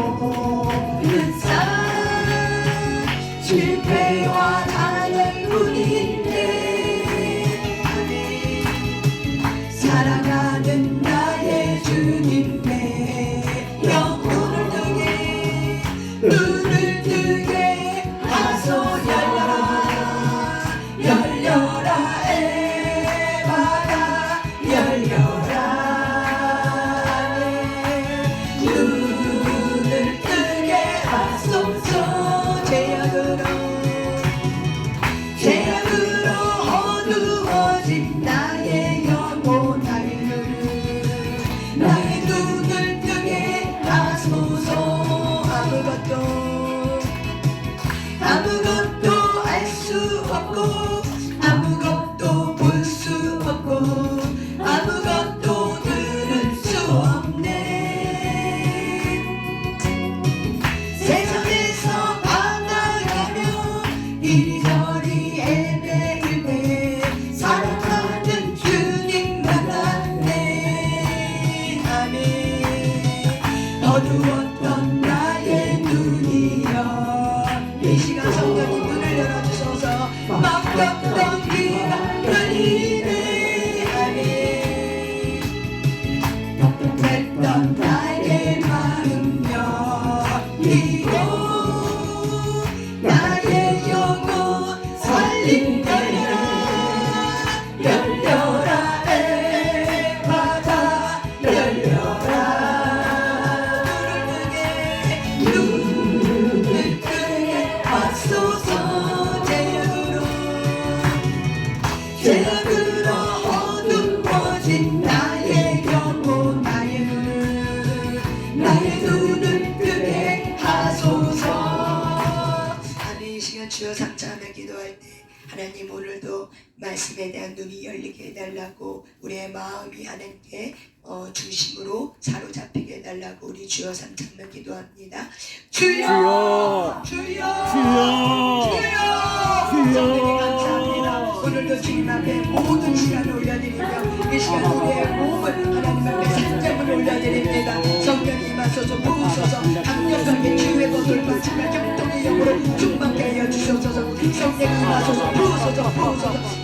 모든 삶 실패와 단을 뿐인데 아멘. 사랑하는 나의 주님의 영혼을 뜨게 눈을 뜨게 하소. 열려라 열려라 에바가 열려라. 눈을 뜨게 하소서. 죄악으로 어두워진 나의 영혼 나의 눈을 뜨게 하소서. 아무것도 알 수 없고 아무것도 볼 수 없고 아무것도 들을 수 없네. 세상에서 방황하며 이리저리 헤매일 때 사랑하는 주님 만났네. 아멘. 어두웠던 나의 눈이여 이 시간 성령님 문을 열어주소서. 막혔던 길을 열리네. 아멘. 답답했던 나의 마음여 이고 나의 영혼 살림. 열려라 열려라 에바다 열려라. 눈을 뜨게 하소서. 죄악으로 어두워진 나의 영혼 나의 눈을 뜨게 하소서. 아멘. 이 시간 주여 삼자하며 기도할 때 하나님 오늘도 말씀에 대한 눈이 열리게 해달라고 우리의 마음이 하나님께 중심으로 사로잡히게 해달라고 우리 주여 삼자하며 기도합니다. 주여 주여 성령님 감사합니다. 오늘도 주님 앞에 모든 시간을 올려드리며 이 시간 우리의 몸을 하나님 앞에 산점을 올려드립니다. 성령님 임하소서. 부으소서. 강력하게 치유의 것을 마치며 경통의 영으로 충만케 하여 주시옵소서. 성령님 임하소서. 부으소서.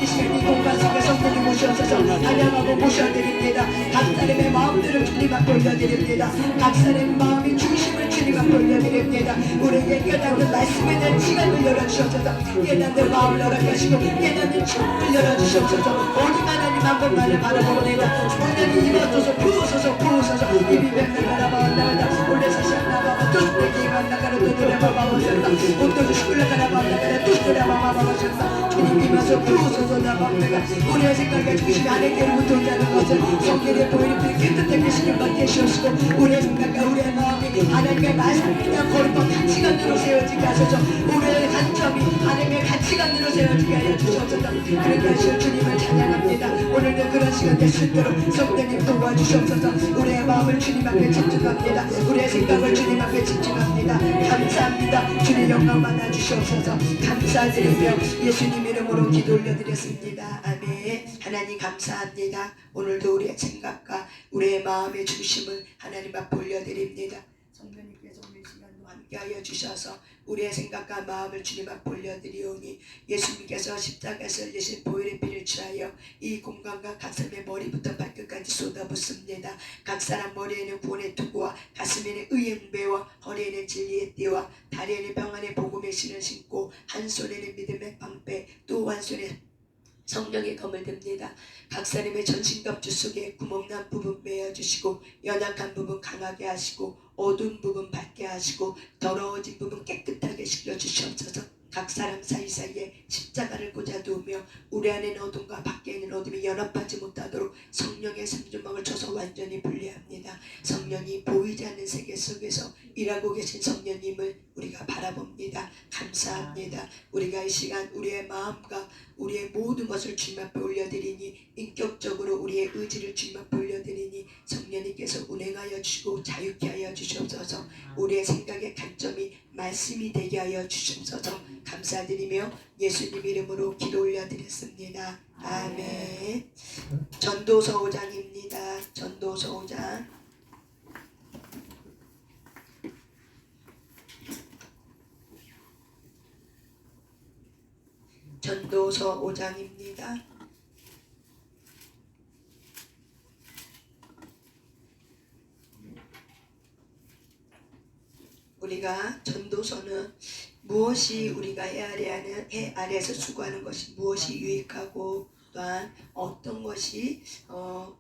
이 시간 이 공간 속에 성령님 모셔서서 찬양하고 모셔드립니다. 각 사람의 마음들을 주님 앞에 올려드립니다. 각 사람의 마음의 중심을 주님 앞에 올려드립니다. 우리에게 깨닫는 말씀에 대한 시간을 열어주셔서 깨닫는 마음을 열어주시고 깨닫는 충을 열어주셔서 오직 하나님 한 번만을 바라봅니다. 성령님 임하소서. 부으소서. 이비뱀을 바라봐온다. 올려서 시작나봐 뚜스레기 만나가라 두드려봐봐보셨다. 온도를 시끌려가라봐온다가라 두드려봐봐보셨다. 주님 임하소서. 부으소서. 나봅니다. 우리의 생각에 중심이 하나님께로부터 온다는 것을 성경에 보이는 그 깨끗하게 신임받게 하시옵시고 우리의 생각과 우리의 마음이 하나님의 말씀이나 거룩한 가치관으로 세워지게 하소서. 우리의 관점이 하나님의 가치관으로 세워지게 하여 주시옵소서. 그렇게 하실 주님을 찬양합니다. 오늘도 그런 시간 될 수 있도록 성령님 도와주시옵소서. 우리의 마음을 주님 앞에 집중합니다. 우리의 생각을 주님 앞에 집중합니다. 감사합니다. 주님 영광 받아 주시옵소서. 감사드리며 예수님 이름으로 기도 올려드렸습니다. 아멘. 하나님 감사합니다. 오늘도 우리의 생각과 우리의 마음의 중심을 하나님 앞에 올려드립니다. 성령님께서 오늘 시간도 함께하여 주셔서 우리의 생각과 마음을 주님 앞에 올려드리오니 예수님께서 십자가에서 흘리신 보혈의 피를 취하여 이 공간과 각 사람의 머리부터 발끝까지 쏟아붓습니다. 각 사람 머리에는 구원의 투구와 가슴에는 의의 웅배와 허리에는 진리의 띠와 다리에는 평안의 복음의 신을 신고 한 손에는 믿음의 방패 또 한 손에 성령의 검을 듭니다. 각 사람의 전신갑주 속에 구멍난 부분 메어주시고 연약한 부분 강하게 하시고 어두운 부분 밝게 하시고 더러워진 부분 깨끗하게 씻겨주시옵소서. 각 사람 사이사이에 십자가를 꽂아두며 우리 안에는 어둠과 밖에 있는 어둠이 연합하지 못하도록 성령의 삼주막을 쳐서 완전히 분리합니다. 성령이 보이지 않는 세계 속에서 일하고 계신 성령님을 우리가 바라봅니다. 감사합니다. 우리가 이 시간 우리의 마음과 우리의 모든 것을 주님 앞에 올려드리니 인격적으로 우리의 의지를 주님 앞에 올려드리니 성령님께서 운행하여 주시고 자유케 하여 주시옵소서. 우리의 생각의 관점이 말씀이 되게 하여 주시옵소서. 감사드리며 예수님 이름으로 기도 올려드렸습니다. 아멘. 전도서 5장입니다. 전도서 5장 전도서 5장입니다. 우리가 전도서는 무엇이 우리가 해 아래에서 수고하는 것이 무엇이 유익하고 또한 어떤 것이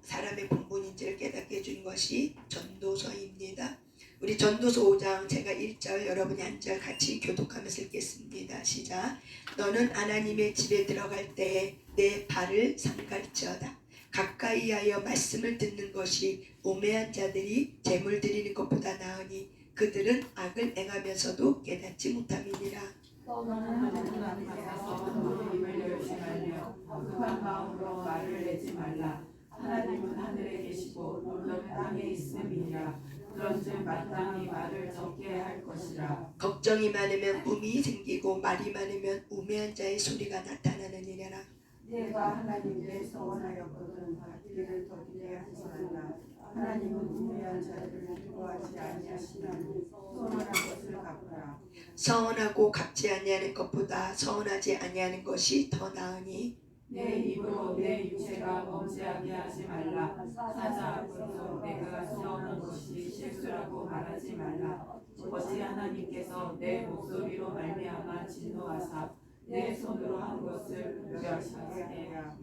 사람의 본분인지를 깨닫게 해준 것이 전도서입니다. 우리 전도서 5장 제가 1절 여러분이 한 절 같이 교독하면서 읽겠습니다. 시작. 너는 하나님의 집에 들어갈 때에 내 발을 삼갈지어다. 가까이 하여 말씀을 듣는 것이 우매한 자들이 재물 드리는 것보다 나으니 그들은 악을 행하면서도 깨닫지 못함이니라. 너는 하나님 앞에서 너의 입을 열지 말며 급한 마음으로 말을 내지 말라. 하나님은 하늘에 계시고 너는 땅에 있음이니라. 그런즉 마땅히 말을 적게 할 것이라. 걱정이 많으면 꿈이 생기고 말이 많으면 우매한 자의 소리가 나타나느니라. 내가 하나님께 서원하였거든 이를 더 기대하지 말라. 하나님은 우매한 자들을 기뻐하지 아니하시나니 서원한 것을 갚으라. 서운하고 갚지 아니하는 것보다 서운하지 아니하는 것이 더 나으니 내 입으로 내 육체가 범죄하게 하지 말라. 사자 앞으로 내가 서운한 것이 실수라고 말하지 말라. 어찌 하나님께서 내 목소리로 말미암아 진노하사 내 손으로 한 것을 멸시하게 해야.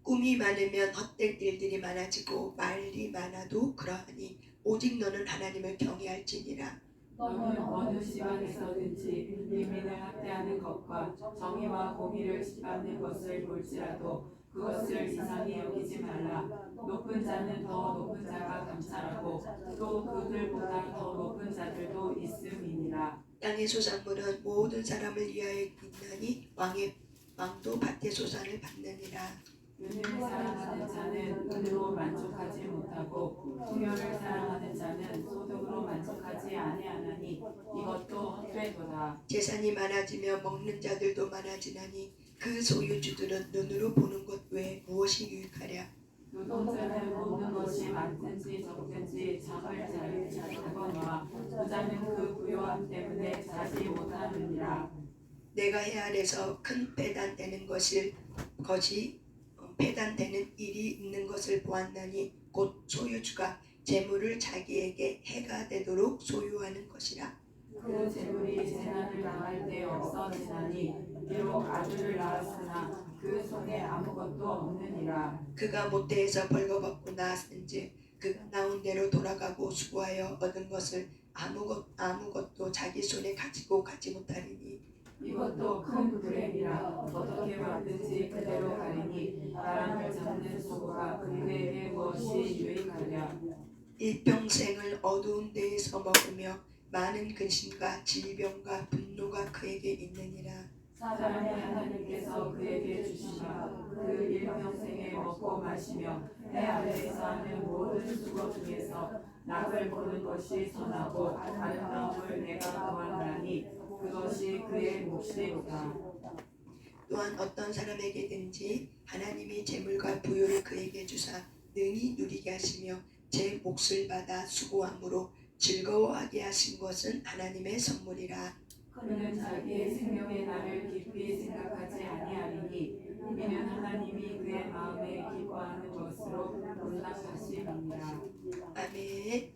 꿈이 많으면 헛될 일들이 많아지고 말이 많아도 그러하니 오직 너는 하나님을 경외할지니라. 너는 어느 지방에서든지 민민을 학대하는 것과 정의와 공의를 짓밟는 것을 볼지라도 그것을 이상히 여기지 말라. 높은 자는 더 높은 자가 감찰하고 또 그들보다 더 높은 자들도 있음이니라. 땅의 소산물은 모든 사람을 위하여 있나니 왕도 밭의 소산을 받느니라. 은을 사랑하는 자는 은으로 만족하지 못하고 풍요를 사랑하는 자는 소득으로 만족하지 아니하나니 이것도 헛되도다. 재산이 많아지며 먹는 자들도 많아지나니 그 소유주들은 눈으로 보는 것 외에 무엇이 유익하랴. 노동자는 모든 것이 많든지 적든지 잠을 잘 자거니와 부자는 그 부요함 때문에 자지 못하느니라. 내가 해 아래서 큰 배단되는 배단되는 일이 있는 것을 보았나니 곧 소유주가 재물을 자기에게 해가 되도록 소유하는 것이라. 그 재물이 재난을 당할 때 없어지나니 비록 아들을 낳았으나 그 손에 아무것도 없느니라. 그가 모태에서 벌거벗고 낳았은즉 그 나온 대로 돌아가고 수고하여 얻은 것을 아무것도 자기 손에 가지고 가지 못하리니 이것도 큰 불행이라. 어떻게 왔든지 그대로 가리니 바람을 잡는 수고가 그에게 무엇이 유익하랴. 일평생을 어두운 데에서 먹으며 많은 근심과 질병과 분노가 그에게 있느니라. 사람의 하나님께서 그에게 주시마 그 일평생에 먹고 마시며 해 아래에서 하는 모든 수고 중에서 낙을 보는 것이 선하고 아름다움을 내가 보았나니 그것이 그의 몫이로다. 또한 어떤 사람에게든지 하나님이 재물과 부요를 그에게 주사 능히 누리게 하시며 제 몫을 받아 수고함으로 즐거워하게 하신 것은 하나님의 선물이라. 그는 자기의 생명의 날을 깊이 생각하지 아니하리니 이는 하나님이 그의 마음에 기뻐하는 것으로 놀라하심이니라. 아멘.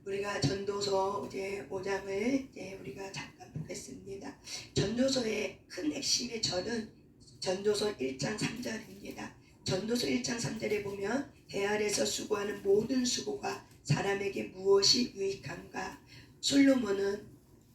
우리가 전도서 이제 5장을 이제 우리가 잠깐 보겠습니다. 전도서의 큰 핵심의 절은 전도서 1장 3절입니다. 전도서 1장 3절에 보면 해 아래서 수고하는 모든 수고가 사람에게 무엇이 유익한가. 솔로몬은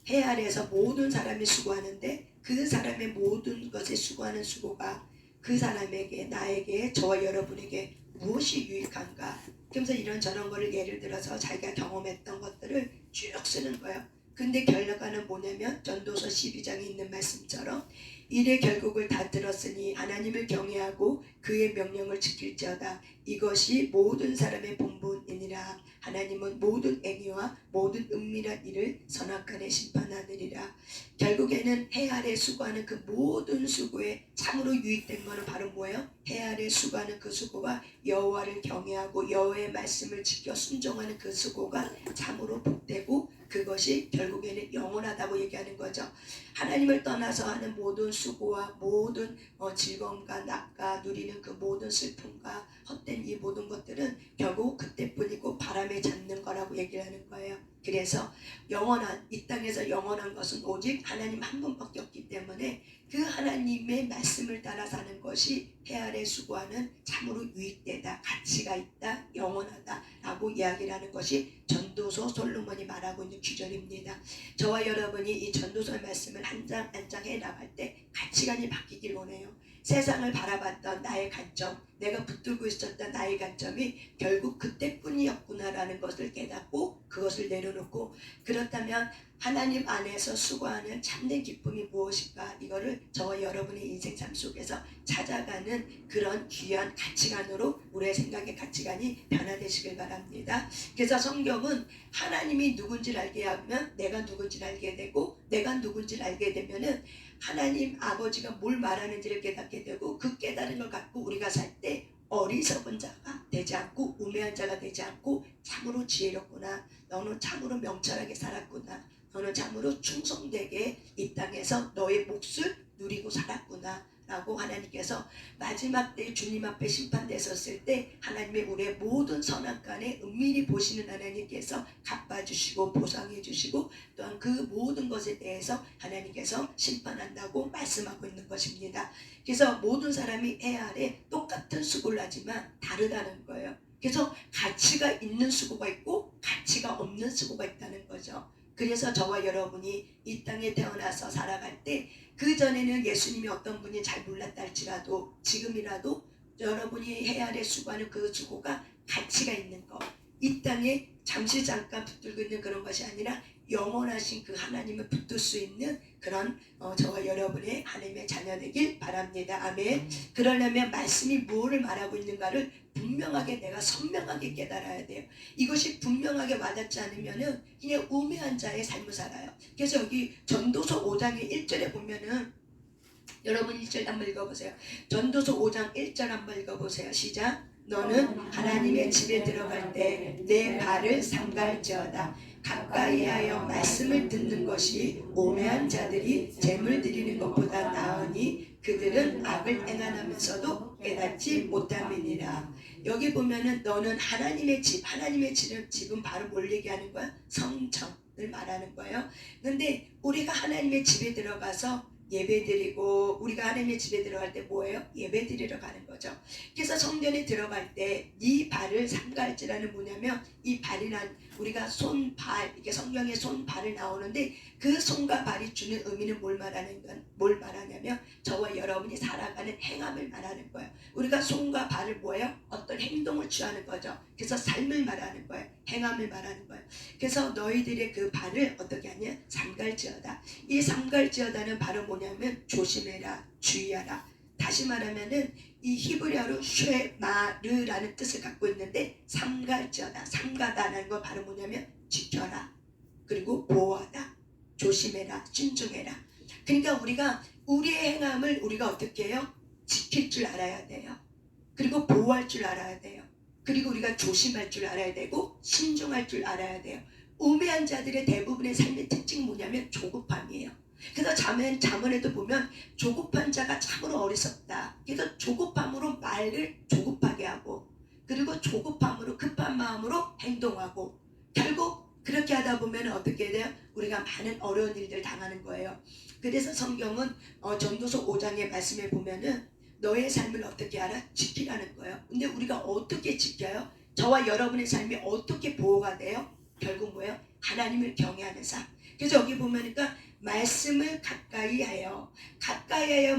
해 아래에서 모든 사람이 수고하는데 그 사람의 모든 것에 수고하는 수고가 그 사람에게 나에게 저와 여러분에게 무엇이 유익한가. 그러면서 이런저런 거를 예를 들어서 자기가 경험했던 것들을 쭉 쓰는 거예요. 근데 결과는 뭐냐면 전도서 12장에 있는 말씀처럼 일의 결국을 다 들었으니 하나님을 경외하고 그의 명령을 지킬지어다. 이것이 모든 사람의 본분이니라. 하나님은 모든 행위와 모든 은밀한 일을 선악간에 심판하느니라. 결국에는 해 아래 수고하는 그 모든 수고에 참으로 유익된 것은 바로 뭐예요? 해 아래 수고하는 그 수고가 여호와를 경외하고 여호와의 말씀을 지켜 순종하는 그 수고가 참으로 복되고 그것이 결국에는 영원하다고 얘기하는 거죠. 하나님을 떠나서 하는 모든 수고와 모든 즐거움과 낙과 누리는 그 모든 슬픔과 헛된 이 모든 것들은 결국 그때뿐이고 바람에 잡는 거라고 얘기를 하는 거예요. 그래서 영원한 이 땅에서 영원한 것은 오직 하나님 한 분밖에 없기 때문에 그 하나님의 말씀을 따라 사는 것이 해 아래 수고하는 참으로 유익되다, 가치가 있다, 영원하다라고 이야기를 하는 것이 전도서 솔로몬이 말하고 있는 귀절입니다. 저와 여러분이 이 전도서의 말씀을 한 장 한 장 해나갈 때 가치관이 바뀌길 원해요. 세상을 바라봤던 나의 관점, 내가 붙들고 있었던 나의 관점이 결국 그때뿐이었구나라는 것을 깨닫고 그것을 내려놓고, 그렇다면 하나님 안에서 수고하는 참된 기쁨이 무엇일까, 이거를 저와 여러분의 인생 삶 속에서 찾아가는 그런 귀한 가치관으로 우리의 생각의 가치관이 변화되시길 바랍니다. 그래서 성경은 하나님이 누군지를 알게 하면 내가 누군지를 알게 되고, 내가 누군지를 알게 되면은 하나님 아버지가 뭘 말하는지를 깨닫게 되고, 그 깨달은 걸 갖고 우리가 살 때 어리석은 자가 되지 않고 우매한 자가 되지 않고 참으로 지혜롭구나, 너는 참으로 명철하게 살았구나, 너는 참으로 충성되게 이 땅에서 너의 몫을 누리고 살았구나 라고 하나님께서 마지막 때 주님 앞에 심판되셨을 때 하나님의 우리의 모든 선악간에 은밀히 보시는 하나님께서 갚아주시고 보상해주시고 또한 그 모든 것에 대해서 하나님께서 심판한다고 말씀하고 있는 것입니다. 그래서 모든 사람이 해 아래 똑같은 수고를 하지만 다르다는 거예요. 그래서 가치가 있는 수고가 있고 가치가 없는 수고가 있다는 거죠. 그래서 저와 여러분이 이 땅에 태어나서 살아갈 때 그전에는 예수님이 어떤 분이 잘 몰랐다 할지라도 지금이라도 여러분이 해 아래 수고하는 그 수고가 가치가 있는 것, 이 땅에 잠시 잠깐 붙들고 있는 그런 것이 아니라 영원하신 그 하나님을 붙들 수 있는 그런 저와 여러분의 하나님의 자녀 되길 바랍니다. 아멘. 그러려면 말씀이 무엇을 말하고 있는가를 분명하게 내가 선명하게 깨달아야 돼요. 이것이 분명하게 와닿지 않으면은 그냥 우매한 자의 삶을 살아요. 그래서 여기 전도서 5장의 1절에 보면은 여러분 1절 한번 읽어보세요. 전도서 5장 1절 한번 읽어보세요. 시작. 너는 하나님의 집에 들어갈 때 내 발을 삼갈지어다. 가까이 하여 말씀을 듣는 것이 오매한 자들이 재물 드리는 것보다 나으니 그들은 악을 행하면서도 깨닫지 못함이니라. 여기 보면은 너는 하나님의 집, 하나님의 집은 바로 뭘 얘기하는 거야? 성전을 말하는 거예요. 근데 우리가 하나님의 집에 들어가서 예배드리고, 우리가 하나님의 집에 들어갈 때 뭐예요? 예배드리러 가는 거죠. 그래서 성전에 들어갈 때 네 발을 삼갈지라는 뭐냐면, 이 발이란 우리가 손, 발, 이게 성경에 손, 발을 나오는데 그 손과 발이 주는 의미는 뭘 말하냐면 저와 여러분이 살아가는 행함을 말하는 거예요. 우리가 손과 발을 뭐예요? 어떤 행동을 취하는 거죠. 그래서 삶을 말하는 거예요. 행함을 말하는 거예요. 그래서 너희들의 그 발을 어떻게 하냐? 삼갈지어다. 이 삼갈지어다는 바로 뭐냐면 조심해라, 주의하라. 다시 말하면은 이 히브리어로 쉐마르라는 뜻을 갖고 있는데, 삼갈지어다, 삼가다라는 건 바로 뭐냐면 지켜라, 그리고 보호하다, 조심해라, 신중해라. 그러니까 우리가 우리의 행함을 우리가 어떻게 해요? 지킬 줄 알아야 돼요. 그리고 보호할 줄 알아야 돼요. 그리고 우리가 조심할 줄 알아야 되고 신중할 줄 알아야 돼요. 우매한 자들의 대부분의 삶의 특징이 뭐냐면 조급함이에요. 그래서 잠언에도 보면 조급한 자가 참으로 어리석다. 그래서 조급함으로 말을 조급하게 하고, 그리고 조급함으로 급한 마음으로 행동하고, 결국 그렇게 하다 보면 어떻게 돼요? 우리가 많은 어려운 일들 당하는 거예요. 그래서 성경은 전도서 5장의 말씀에 보면은 너의 삶을 어떻게 알아? 지키라는 거예요. 근데 우리가 어떻게 지켜요? 저와 여러분의 삶이 어떻게 보호가 돼요? 결국 뭐예요? 하나님을 경외하는 삶. 그래서 여기 보면니까 말씀을 가까이 하여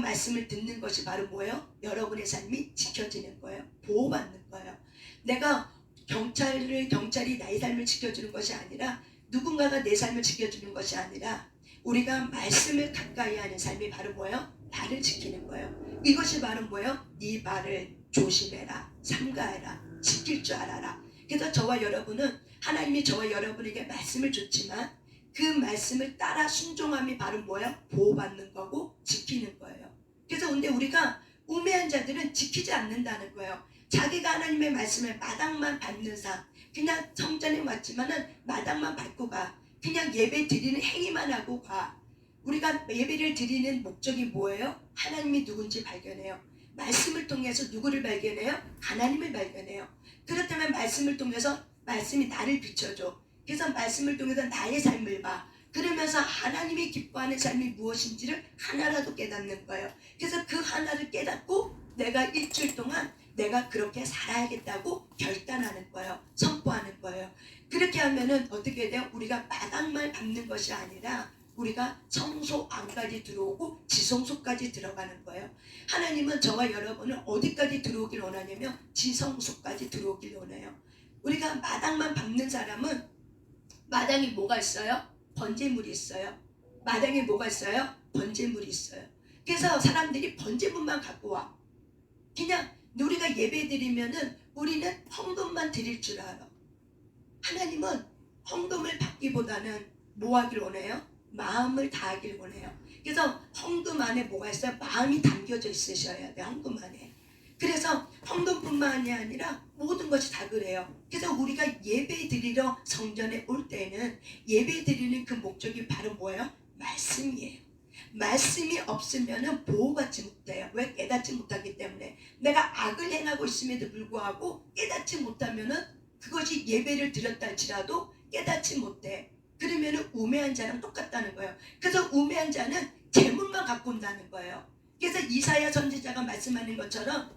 말씀을 듣는 것이 바로 뭐예요? 여러분의 삶이 지켜지는 거예요. 보호받는 거예요. 내가 경찰이 나의 삶을 지켜주는 것이 아니라, 누군가가 내 삶을 지켜주는 것이 아니라, 우리가 말씀을 가까이 하는 삶이 바로 뭐예요? 발을 지키는 거예요. 이것이 바로 뭐예요? 네 발을 조심해라, 삼가해라, 지킬 줄 알아라. 그래서 저와 여러분은, 하나님이 저와 여러분에게 말씀을 줬지만 그 말씀을 따라 순종함이 바로 뭐예요? 보호받는 거고 지키는 거예요. 그래서 근데 우리가 우매한 자들은 지키지 않는다는 거예요. 자기가 하나님의 말씀을 마당만 밟는 삶, 그냥 성전에 왔지만은 마당만 밟고 가. 그냥 예배 드리는 행위만 하고 가. 우리가 예배를 드리는 목적이 뭐예요? 하나님이 누군지 발견해요. 말씀을 통해서 누구를 발견해요? 하나님을 발견해요. 그렇다면 말씀을 통해서 말씀이 나를 비춰줘. 그래서 말씀을 통해서 나의 삶을 봐. 그러면서 하나님이 기뻐하는 삶이 무엇인지를 하나라도 깨닫는 거예요. 그래서 그 하나를 깨닫고 내가 일주일 동안 내가 그렇게 살아야겠다고 결단하는 거예요. 선포하는 거예요. 그렇게 하면은 어떻게 돼요? 우리가 마당만 밟는 것이 아니라 우리가 성소 안까지 들어오고 지성소까지 들어가는 거예요. 하나님은 저와 여러분을 어디까지 들어오길 원하냐면 지성소까지 들어오길 원해요. 우리가 마당만 밟는 사람은 마당에 뭐가 있어요? 번제물이 있어요. 마당에 뭐가 있어요? 번제물이 있어요. 그래서 사람들이 번제물만 갖고 와. 그냥 우리가 예배 드리면은 우리는 헌금만 드릴 줄 알아. 하나님은 헌금을 받기보다는 뭐 하길 원해요? 마음을 다하길 원해요. 그래서 헌금 안에 뭐가 있어요? 마음이 담겨져 있으셔야 돼요. 헌금 안에. 그래서 헌금뿐만이 아니라 모든 것이 다 그래요. 그래서 우리가 예배 드리러 성전에 올 때는 예배 드리는 그 목적이 바로 뭐예요? 말씀이에요. 말씀이 없으면 보호받지 못해요. 왜? 깨닫지 못하기 때문에. 내가 악을 행하고 있음에도 불구하고 깨닫지 못하면은 그것이 예배를 드렸다 할지라도 깨닫지 못해. 그러면은 우매한 자랑 똑같다는 거예요. 그래서 우매한 자는 재물만 갖고 온다는 거예요. 그래서 이사야 선지자가 말씀하는 것처럼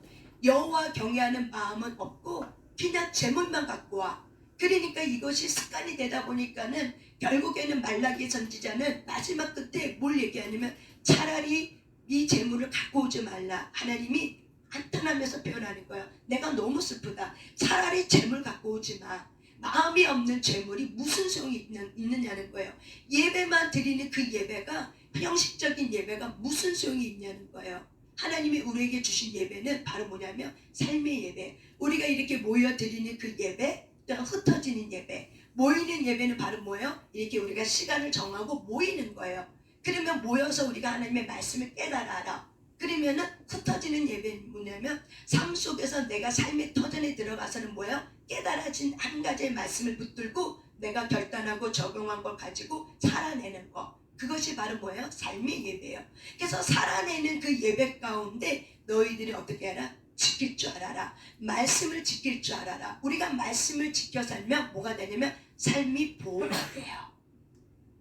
여호와 경외하는 마음은 없고 그냥 재물만 갖고 와. 그러니까 이것이 습관이 되다 보니까는 결국에는 말라기 선지자는 마지막 끝에 뭘 얘기하냐면 차라리 이 재물을 갖고 오지 말라. 하나님이 한탄하면서 표현하는 거야. 내가 너무 슬프다. 차라리 재물 갖고 오지 마. 마음이 없는 재물이 무슨 소용이 있느냐는 거예요. 예배만 드리는 그 예배가 형식적인 예배가 무슨 소용이 있냐는 거예요. 하나님이 우리에게 주신 예배는 바로 뭐냐면 삶의 예배. 우리가 이렇게 모여 드리는 그 예배, 또는 흩어지는 예배. 모이는 예배는 바로 뭐예요? 이렇게 우리가 시간을 정하고 모이는 거예요. 그러면 모여서 우리가 하나님의 말씀을 깨달아라. 그러면은 흩어지는 예배는 뭐냐면 삶 속에서 내가 삶의 터전에 들어가서는 뭐예요? 깨달아진 한 가지의 말씀을 붙들고 내가 결단하고 적용한 걸 가지고 살아내는 거. 그것이 바로 뭐예요? 삶의 예배예요. 그래서 살아내는 그 예배 가운데 너희들이 어떻게 하라? 지킬 줄 알아라. 말씀을 지킬 줄 알아라. 우리가 말씀을 지켜 살면 뭐가 되냐면 삶이 보호가 돼요.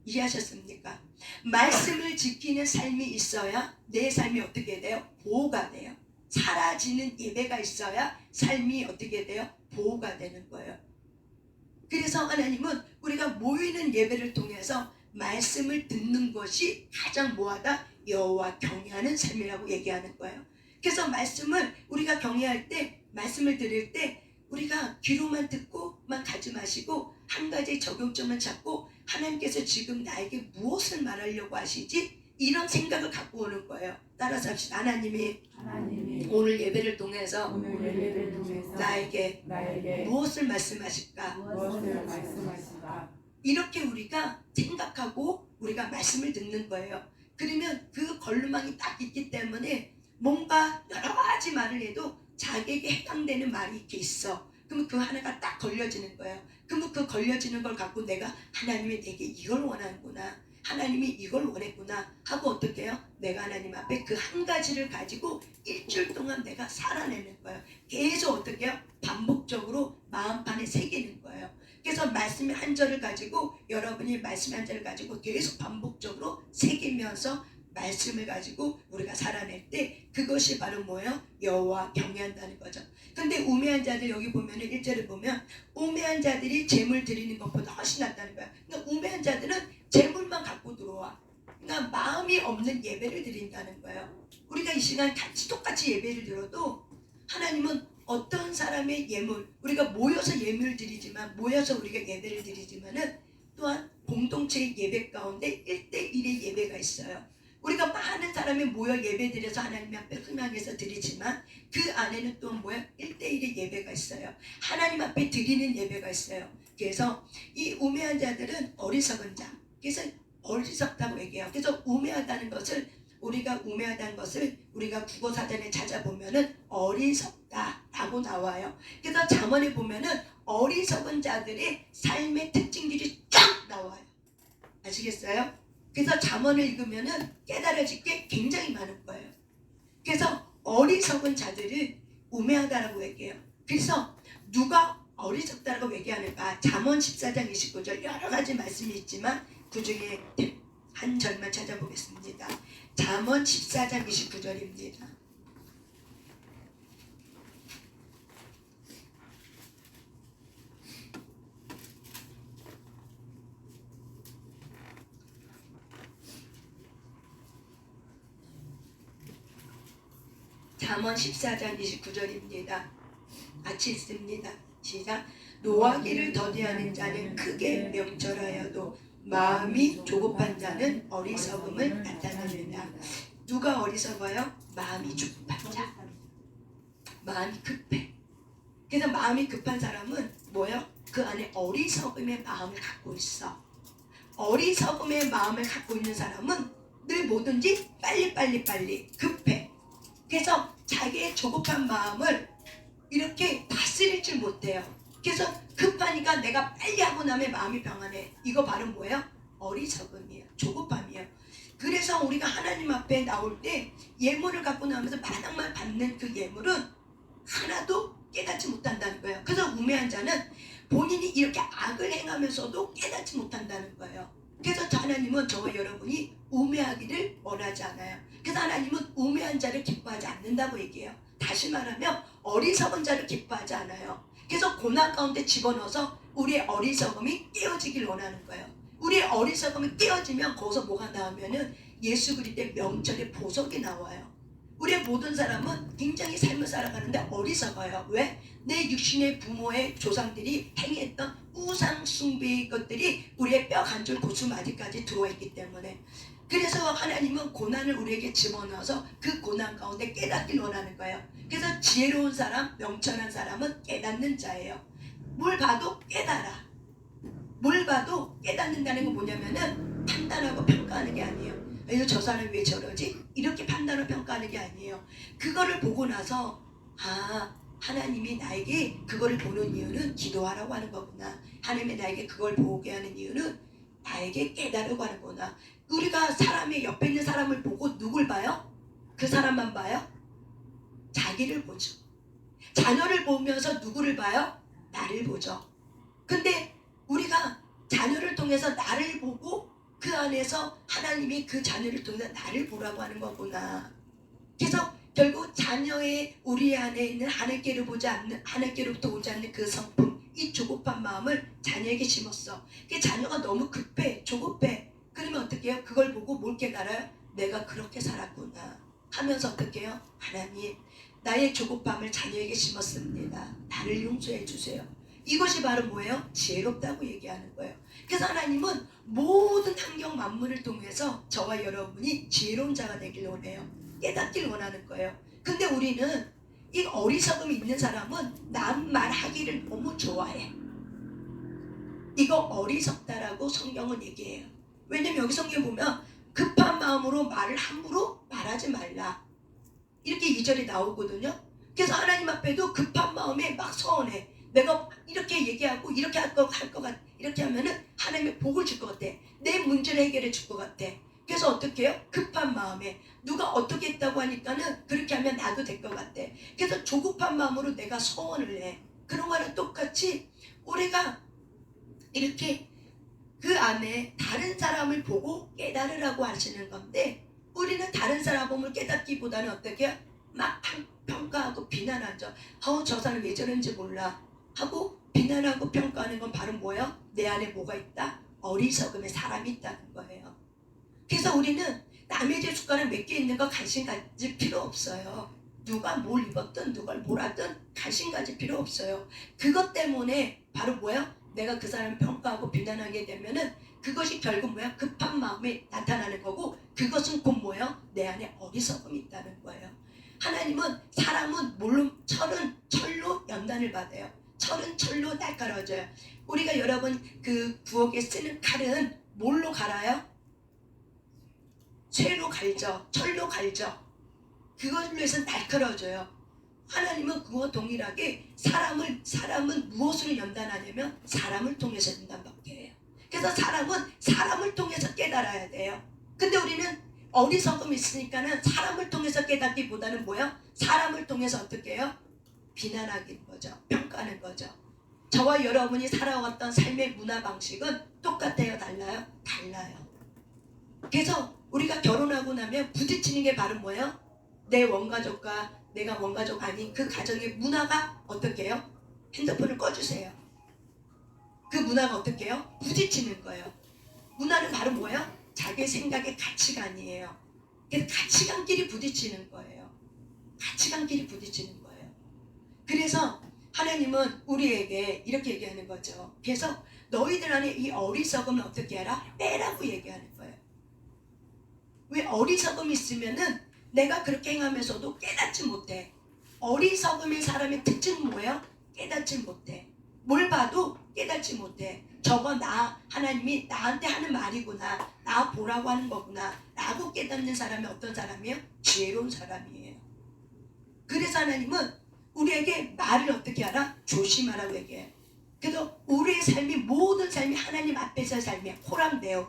이해하셨습니까? 말씀을 지키는 삶이 있어야 내 삶이 어떻게 돼요? 보호가 돼요. 사라지는 예배가 있어야 삶이 어떻게 돼요? 보호가 되는 거예요. 그래서 하나님은 우리가 모이는 예배를 통해서 말씀을 듣는 것이 가장 뭐하다? 여호와 경외하는 삶이라고 얘기하는 거예요. 그래서 말씀을 우리가 경외할 때, 말씀을 들을 때 우리가 귀로만 듣고만 가지 마시고 한 가지 적용점을 잡고 하나님께서 지금 나에게 무엇을 말하려고 하시지? 이런 생각을 갖고 오는 거예요. 따라서 합시다. 하나님이 오늘 예배를 통해서 나에게 무엇을 말씀하실까? 이렇게 우리가 생각하고 우리가 말씀을 듣는 거예요. 그러면 그 걸루망이 딱 있기 때문에 뭔가 여러 가지 말을 해도 자기에게 해당되는 말이 이렇게 있어. 그러면 그 하나가 딱 걸려지는 거예요. 그러면 그 걸려지는 걸 갖고 내가 하나님이 내게 이걸 원하는구나. 하나님이 이걸 원했구나 하고 어떻게 해요? 내가 하나님 앞에 그 한 가지를 가지고 일주일 동안 내가 살아내는 거예요. 계속 어떻게 해요? 반복적으로 마음판에 새기는 거예요. 그래서 말씀의 한 절을 가지고 여러분이 말씀의 한 절을 가지고 계속 반복적으로 새기면서 말씀을 가지고 우리가 살아낼 때 그것이 바로 뭐예요? 여호와 경외한다는 거죠. 근데 우매한 자들 여기 보면은 1절을 보면 우매한 자들이 재물 드리는 것보다 훨씬 낫다는 거야. 그러니까 우매한 자들은 재물만 갖고 들어와. 그러니까 마음이 없는 예배를 드린다는 거예요. 우리가 이 시간 같이 똑같이 예배를 드려도 하나님은 어떤 사람의 예물, 우리가 모여서 예물을 드리지만 모여서 우리가 예배를 드리지만은 또한 공동체의 예배 가운데 1대1의 예배가 있어요. 우리가 많은 사람이 모여 예배드려서 하나님 앞에 흥황해서 드리지만 그 안에는 또 뭐야? 1대1의 예배가 있어요. 하나님 앞에 드리는 예배가 있어요. 그래서 이 우매한 자들은 어리석은 자. 그래서 어리석다고 얘기해요. 그래서 우매하다는 것을 우리가 국어사전에 찾아보면은 어리석다라고 나와요. 그래서 잠언에 보면은 어리석은 자들의 삶의 특징들이 쫙 나와요. 아시겠어요? 그래서 잠언을 읽으면은 깨달아질 게 굉장히 많은 거예요. 그래서 어리석은 자들은 우매하다라고 얘기해요. 그래서 누가 어리석다라고 얘기하는가? 잠언 14장 29절 여러 가지 말씀이 있지만 그 중에 한 절만 찾아보겠습니다. 잠언 14장 29절입니다. 잠언 14장 29절입니다. 같이 읽습니다. 시작. 노하기를 더디하는 자는 크게 명철하여도 마음이 조급한 자는 어리석음을 나타내느냐. 누가 어리석어요? 마음이 조급한 자. 마음이 급해. 그래서 마음이 급한 사람은 뭐예요? 그 안에 어리석음의 마음을 갖고 있어. 어리석음의 마음을 갖고 있는 사람은 늘 뭐든지 빨리 급해. 그래서 자기의 조급한 마음을 이렇게 다스릴 줄 못해요. 그래서 급하니까 내가 빨리 하고 나면 마음이 평안해. 이거 바로 뭐예요? 어리석음이에요. 조급함이에요. 그래서 우리가 하나님 앞에 나올 때 예물을 갖고 나오면서 마당만 받는 그 예물은 하나도 깨닫지 못한다는 거예요. 그래서 우매한 자는 본인이 이렇게 악을 행하면서도 깨닫지 못한다는 거예요. 그래서 하나님은 저와 여러분이 우매하기를 원하지 않아요. 그래서 하나님은 우매한 자를 기뻐하지 않는다고 얘기해요. 다시 말하면 어리석은 자를 기뻐하지 않아요. 그래서 고난 가운데 집어넣어서 우리의 어리석음이 깨어지길 원하는 거예요. 우리의 어리석음이 깨어지면 거기서 뭐가 나오면은 예수 그리스도의 명철의 보석이 나와요. 우리의 모든 사람은 굉장히 삶을 살아가는데 어리석어요. 왜? 내 육신의 부모의 조상들이 행했던 우상 숭배의 것들이 우리의 뼈 간절 고수마디까지 들어와 있기 때문에. 그래서 하나님은 고난을 우리에게 집어넣어서 그 고난 가운데 깨닫길 원하는 거예요. 그래서 지혜로운 사람, 명철한 사람은 깨닫는 자예요. 뭘 봐도 깨달아. 뭘 봐도 깨닫는다는 건 뭐냐면은 판단하고 평가하는 게 아니에요. 이거 저 사람이 왜 저러지? 이렇게 판단하고 평가하는 게 아니에요. 그거를 보고 나서 하나님이 나에게 그거를 보는 이유는 기도하라고 하는 거구나. 하나님이 나에게 그걸 보게 하는 이유는 나에게 깨달으라고 하는 거구나. 우리가 사람의 옆에 있는 사람을 보고 누굴 봐요? 그 사람만 봐요? 자기를 보죠. 자녀를 보면서 누구를 봐요? 나를 보죠. 근데 우리가 자녀를 통해서 나를 보고 그 안에서 하나님이 그 자녀를 통해서 나를 보라고 하는 거구나. 그래서 결국 자녀의 우리 안에 있는 하나님께로부터 오지 않는 그 성품, 이 조급한 마음을 자녀에게 심었어. 그 자녀가 너무 급해, 조급해. 그러면 어떻게 해요? 그걸 보고 뭘 깨달아요? 내가 그렇게 살았구나 하면서 어떻게 해요? 하나님, 나의 조급함을 자녀에게 심었습니다. 나를 용서해 주세요. 이것이 바로 뭐예요? 지혜롭다고 얘기하는 거예요. 그래서 하나님은 모든 환경 만물을 통해서 저와 여러분이 지혜로운 자가 되길 원해요. 깨닫길 원하는 거예요. 근데 우리는 이 어리석음이 있는 사람은 남 말하기를 너무 좋아해. 이거 어리석다라고 성경은 얘기해요. 왜냐면 여기 성경 보면 급한 마음으로 말을 함부로 말하지 말라. 이렇게 2절이 나오거든요. 그래서 하나님 앞에도 급한 마음에 막 서운해. 내가 이렇게 얘기하고 이렇게 할 것 같아. 이렇게 하면은 하나님의 복을 줄 것 같아. 내 문제를 해결해 줄 것 같아. 그래서 어떻게 해요? 급한 마음에 누가 어떻게 했다고 하니까는 그렇게 하면 나도 될 것 같아. 그래서 조급한 마음으로 내가 서원을 해. 그런 거랑 똑같이 우리가 이렇게 그 안에 다른 사람을 보고 깨달으라고 하시는 건데, 우리는 다른 사람 보면 깨닫기보다는 어떻게 해요? 막 평가하고 비난하죠. 저 사람 왜 저런지 몰라 하고 비난하고 평가하는 건 바로 뭐예요? 내 안에 뭐가 있다? 어리석음의 사람이 있다는 거예요. 그래서 우리는 남의 집 숟가락 몇 개 있는 거 관심 가질 필요 없어요. 누가 뭘 입었든 누가 뭘 하든 관심 가질 필요 없어요. 그것 때문에 바로 뭐예요? 내가 그 사람을 평가하고 비난하게 되면은 그것이 결국 뭐야? 급한 마음에 나타나는 거고, 그것은 곧 뭐예요? 내 안에 어리석음이 있다는 거예요. 하나님은 사람은 물론 철로 연단을 받아요. 철은 철로 날카로워져요. 우리가 여러분 그 부엌에 쓰는 칼은 뭘로 갈아요? 쇠로 갈죠. 철로 갈죠. 그걸로 해서 날카로워져요. 하나님은 그와 동일하게 사람은 무엇으로 연단하냐면 사람을 통해서 연단받게 해요. 그래서 사람은 사람을 통해서 깨달아야 돼요. 근데 우리는 어리석음이 있으니까는 사람을 통해서 깨닫기보다는 뭐예요? 사람을 통해서 어떻게 해요? 비난하는 거죠. 평가하는 거죠. 저와 여러분이 살아왔던 삶의 문화 방식은 똑같아요? 달라요? 달라요. 그래서 우리가 결혼하고 나면 부딪히는 게 바로 뭐예요? 내 원가족과 내가 원가족 아닌 그 가정의 문화가 어떻게 해요? 핸드폰을 꺼주세요. 그 문화가 어떻게 해요? 부딪히는 거예요. 문화는 바로 뭐예요? 자기 생각의 가치관이에요. 그래서 가치관끼리 부딪히는 거예요. 가치관끼리 부딪히는 거예요. 그래서 하나님은 우리에게 이렇게 얘기하는 거죠. 그래서 너희들 안에 이 어리석음을 어떻게 해라? 빼라고 얘기하는 거예요. 왜 어리석음이 있으면은 내가 그렇게 행하면서도 깨닫지 못해. 어리석음의 사람의 특징은 뭐예요? 깨닫지 못해. 뭘 봐도 깨닫지 못해. 저거 하나님이 나한테 하는 말이구나, 나 보라고 하는 거구나 라고 깨닫는 사람이 어떤 사람이에요? 지혜로운 사람이에요. 그래서 하나님은 우리에게 말을 어떻게 하라? 조심하라고 얘기해요. 그래서 우리의 삶이 모든 삶이 하나님 앞에서의 삶이야. 코람데오.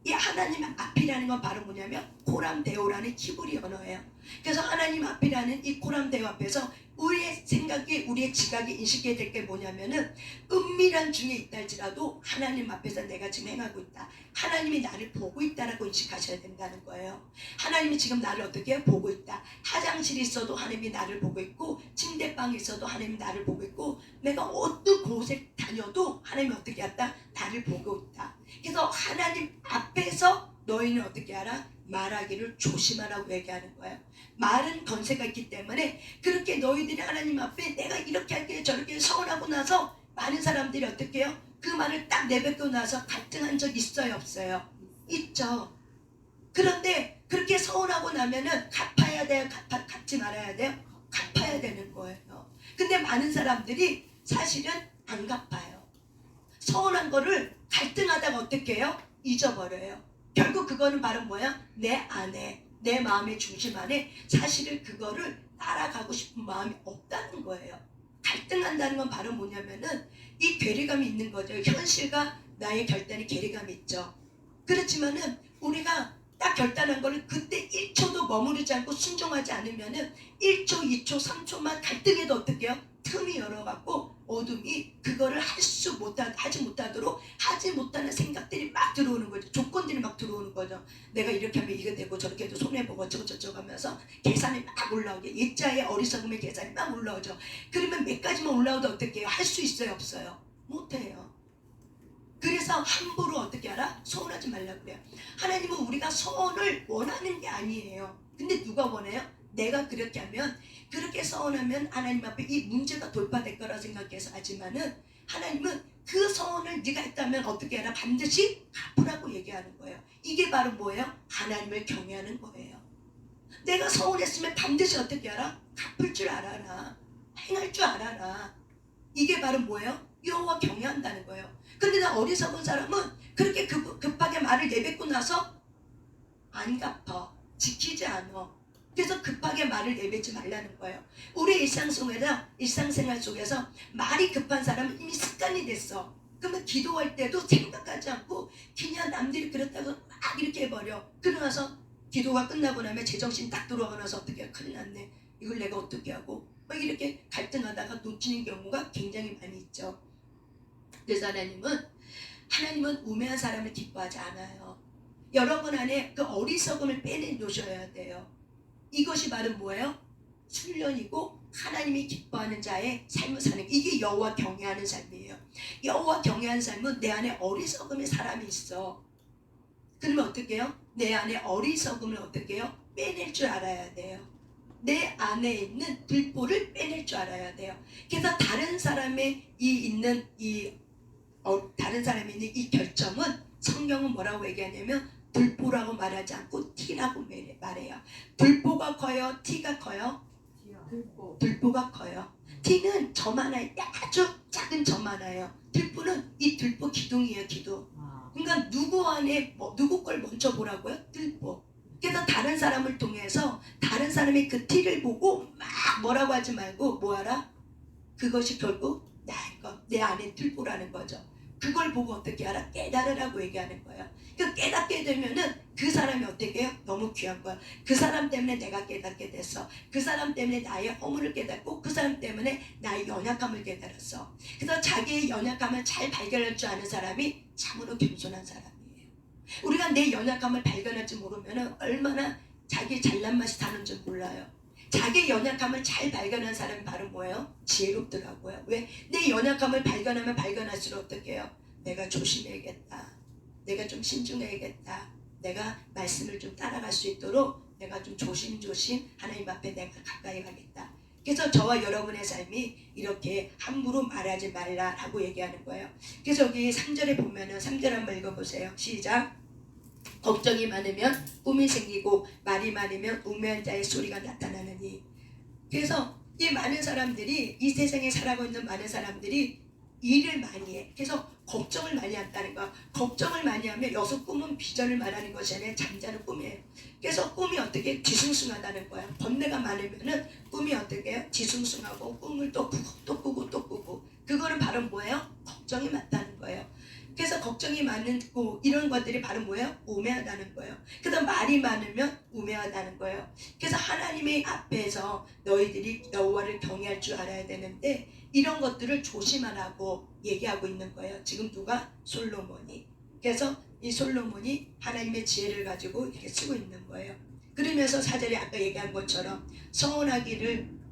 이 하나님 앞이라는 건 바로 뭐냐면 코람데오라는 히브리 언어예요. 그래서 하나님 앞이라는 이 코람데오 앞에서 우리의 생각이, 우리의 지각이 인식해야 될 게 뭐냐면은 은밀한 중에 있다 할지라도 하나님 앞에서 내가 지금 행하고 있다, 하나님이 나를 보고 있다라고 인식하셔야 된다는 거예요. 하나님이 지금 나를 어떻게 해요? 보고 있다. 화장실에 있어도 하나님이 나를 보고 있고, 침대방에 있어도 하나님이 나를 보고 있고, 내가 어떤 곳에 다녀도 하나님이 어떻게 한다? 나를 보고 있다. 그래서 하나님 앞에서 너희는 어떻게 하라? 말하기를 조심하라고 얘기하는 거예요. 말은 권세가 있기 때문에 그렇게 너희들이 하나님 앞에 내가 이렇게 할게 저렇게 서운하고 나서 많은 사람들이 어떻게 해요? 그 말을 딱 내뱉고 나서 갈등한 적 있어요? 없어요? 있죠. 그런데 그렇게 서운하고 나면은 갚아야 돼요? 갚지 말아야 돼요? 갚아야 되는 거예요. 근데 많은 사람들이 사실은 안 갚아요. 서운한 거를 갈등하다가 어떻게 해요? 잊어버려요. 결국 그거는 바로 뭐야? 내 안에, 내 마음의 중심 안에 사실은 그거를 따라가고 싶은 마음이 없다는 거예요. 갈등한다는 건 바로 뭐냐면은 이 괴리감이 있는 거죠. 현실과 나의 결단이 괴리감이 있죠. 그렇지만은 우리가 딱 결단한 거를 그때 1초도 머무르지 않고 순종하지 않으면은 1초, 2초, 3초만 갈등해도 어떻게 해요? 틈이 열어갖고 어둠이 그거를 하지 못하도록 하지 못하는 생각들이 막 들어오는 거죠. 조건들이 막 들어오는 거죠. 내가 이렇게 하면 이거 되고 저렇게 해도 손해보고 저거 하면서 계산이 막 올라오게, 일자의 어리석음의 계산이 막 올라오죠. 그러면 몇 가지만 올라오도 어떻게 해요? 할 수 있어요? 없어요? 못해요. 그래서 함부로 어떻게 하라? 서운하지 말라고 그래요. 하나님은 우리가 서운을 원하는 게 아니에요. 근데 누가 원해요? 내가 그렇게 하면, 그렇게 서운하면 하나님 앞에 이 문제가 돌파될 거라 생각해서 하지만은 하나님은 그 서운을 네가 했다면 어떻게 하라? 반드시 갚으라고 얘기하는 거예요. 이게 바로 뭐예요? 하나님을 경외하는 거예요. 내가 서운했으면 반드시 어떻게 하라? 갚을 줄 알아라. 행할 줄 알아라. 이게 바로 뭐예요? 여호와 경외한다는 거예요. 근데 나 어리석은 사람은 그렇게 급하게 말을 내뱉고 나서 안 갚아. 지키지 않아. 그래서 급하게 말을 내뱉지 말라는 거예요. 우리 일상생활 속에서 말이 급한 사람은 이미 습관이 됐어. 그러면 기도할 때도 생각하지 않고 그냥 남들이 그렇다고 막 이렇게 해버려. 그러고 나서 기도가 끝나고 나면 제정신 딱 들어가고 나서 어떻게 큰일 났네. 이걸 내가 어떻게 하고 막 이렇게 갈등하다가 놓치는 경우가 굉장히 많이 있죠. 그래서 하나님은 우매한 사람을 기뻐하지 않아요. 여러분 안에 그 어리석음을 빼내놓으셔야 돼요. 이것이 바로 뭐예요? 훈련이고 하나님이 기뻐하는 자의 삶을 사는, 이게 여호와 경외하는 삶이에요. 여호와 경외하는 삶은 내 안에 어리석음의 사람이 있어. 그러면 어떻게 해요? 내 안에 어리석음을 어떻게 해요? 빼낼 줄 알아야 돼요. 내 안에 있는 들보를 빼낼 줄 알아야 돼요. 그래서 다른 사람의 있는 이 결점은 성경은 뭐라고 얘기하냐면 들보라고 말하지 않고 티라고 말해요. 들보가 커요? 티가 커요? 들보가 커요. 티는 점 하나에 아주 작은 점 하나예요. 들보는 이 들보 기둥이에요. 기둥. 그러니까 누구 걸 먼저 보라고요? 들보. 그래서 다른 사람을 통해서 다른 사람의 그 티를 보고 막 뭐라고 하지 말고 뭐하라? 그것이 결국 나의 것, 내 안에 들보라는 거죠. 그걸 보고 어떻게 알아? 깨달으라고 얘기하는 거예요. 그 깨닫게 되면은 그 사람이 어떻게 해요? 너무 귀한 거야. 그 사람 때문에 내가 깨닫게 됐어. 그 사람 때문에 나의 허물을 깨닫고 그 사람 때문에 나의 연약함을 깨달았어. 그래서 자기의 연약함을 잘 발견할 줄 아는 사람이 참으로 겸손한 사람이에요. 우리가 내 연약함을 발견할 줄 모르면은 얼마나 자기 잘난 맛이 사는 줄 몰라요. 자기 연약함을 잘 발견한 사람이 바로 뭐예요? 지혜롭더라고요. 왜? 내 연약함을 발견하면 발견할수록 어떻게 해요? 내가 조심해야겠다. 내가 좀 신중해야겠다. 내가 말씀을 좀 따라갈 수 있도록 내가 좀 조심조심 하나님 앞에 내가 가까이 가겠다. 그래서 저와 여러분의 삶이 이렇게 함부로 말하지 말라라고 얘기하는 거예요. 그래서 여기 3절에 보면은 3절 한번 읽어보세요. 시작. 걱정이 많으면 꿈이 생기고 말이 많으면 우매한 자의 소리가 나타나느니. 그래서 이 많은 사람들이 이 세상에 살아가고 있는 많은 사람들이 일을 많이 해. 그래서 걱정을 많이 한다는 거야. 걱정을 많이 하면 여기서 꿈은 비전을 말하는 것이 아니라 잠자는 꿈이에요. 그래서 꿈이 어떻게 뒤숭숭하다는 거야. 번뇌가 많으면은 꿈이 어떻게 해요? 뒤숭숭하고 꿈을 또 꾸고 또 꾸고 또 꾸고. 그거는 바로 뭐예요? 걱정이 많다는 거예요. 그래서 걱정이 많고 이런 것들이 바로 뭐예요? 우매하다는 거예요. 그래서 말이 많으면 우매하다는 거예요. 그래서 하나님의 앞에서 너희들이 여호와를 경외할 줄 알아야 되는데 이런 것들을 조심하라고 얘기하고 있는 거예요. 지금 누가? 솔로몬이. 그래서 이 솔로몬이 하나님의 지혜를 가지고 이렇게 쓰고 있는 거예요. 그러면서 4절에 아까 얘기한 것처럼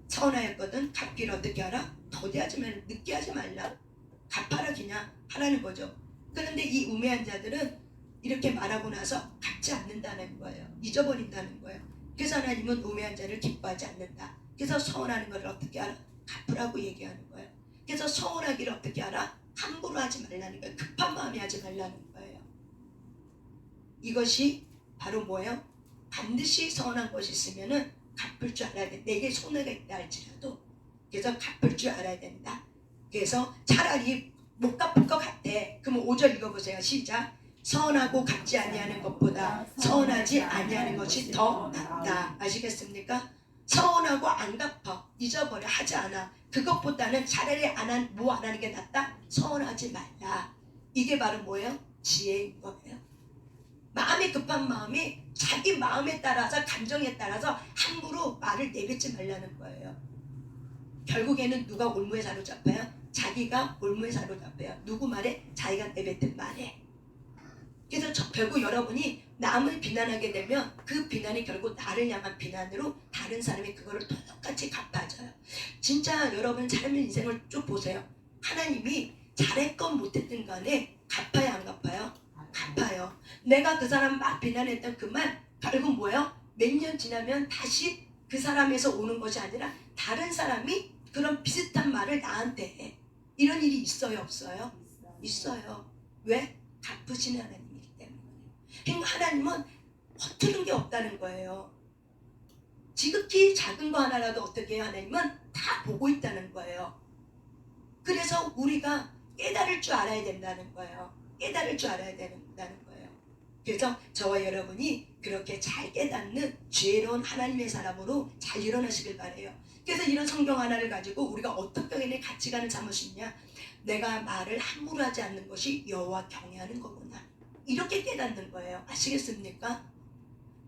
서운하였거든 갚기를 어떻게 하라? 더디하지 말라. 늦게 하지 말라. 갚아라 그냥 하라는 거죠. 그런데 이 우매한 자들은 이렇게 말하고 나서 갚지 않는다는 거예요. 잊어버린다는 거예요. 그래서 하나님은 우매한 자를 기뻐하지 않는다. 그래서 서운하는 것을 어떻게 하라? 갚으라고 얘기하는 거예요. 그래서 서운하기를 어떻게 하라? 함부로 하지 말라는 거예요. 급한 마음에 하지 말라는 거예요. 이것이 바로 뭐예요? 반드시 서운한 것이 있으면은 갚을 줄 알아야 돼. 내게 손해가 있다 할지라도 그래서 갚을 줄 알아야 된다. 그래서 차라리 못 갚을 것 같아. 그러면 5절 읽어보세요. 시작. 서운하고 갚지 아니하는 것보다 서운하지 아니하는 것이 더 낫다. 아시겠습니까? 서운하고 안 갚아. 잊어버려. 하지 않아. 그것보다는 차라리 안 하는 게 낫다. 서운하지 말라. 이게 바로 뭐예요? 지혜인 거예요. 마음이 급한 마음이 자기 마음에 따라서 감정에 따라서 함부로 말을 내뱉지 말라는 거예요. 결국에는 누가 올무에 사로잡혀요? 자기가 올무에 사로잡혀요. 누구 말에? 자기가 내뱉은 말에. 그래서 결국 여러분이 남을 비난하게 되면 그 비난이 결국 나를 향한 비난으로 다른 사람이 그거를 똑같이 갚아줘요. 진짜 여러분 삶의 인생을 쭉 보세요. 하나님이 잘했건 못했든 간에 갚아야 안 갚아요? 갚아요. 내가 그 사람 막 비난했던 그 말 결국 뭐예요? 몇 년 지나면 다시 그 사람에서 오는 것이 아니라 다른 사람이 그런 비슷한 말을 나한테 해. 이런 일이 있어요? 없어요? 있어요. 왜? 갚으시는 하나님이기 때문에. 하나님은 허투른 게 없다는 거예요. 지극히 작은 거 하나라도 어떻게 해요? 하나님은 다 보고 있다는 거예요. 그래서 우리가 깨달을 줄 알아야 된다는 거예요. 깨달을 줄 알아야 된다는 거예요. 그래서 저와 여러분이 그렇게 잘 깨닫는 지혜로운 하나님의 사람으로 잘 일어나시길 바라요. 그래서 이런 성경 하나를 가지고 우리가 어떻게 같이 가는 잘못이 있냐? 내가 말을 함부로 하지 않는 것이 여호와 경외하는 거구나. 이렇게 깨닫는 거예요. 아시겠습니까?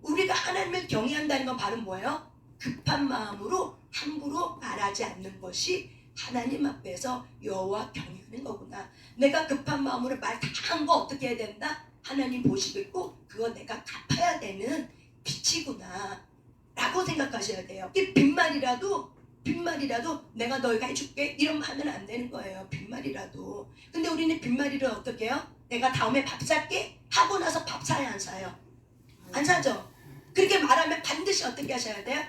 우리가 하나님을 경외한다는 건 바로 뭐예요? 급한 마음으로 함부로 말하지 않는 것이 하나님 앞에서 여호와 경외하는 거구나. 내가 급한 마음으로 말 다 한 거 어떻게 해야 된다? 하나님 보시고 있고 그거 내가 갚아야 되는 빚이구나 라고 생각하셔야 돼요. 이 빈말이라도 내가 너희가 해줄게 이런 말 하면 안 되는 거예요. 빈말이라도. 근데 우리는 빈말이를 어떻게 해요? 내가 다음에 밥 살게 하고 나서 밥 사요 안 사요? 안 사죠? 그렇게 말하면 반드시 어떻게 하셔야 돼요?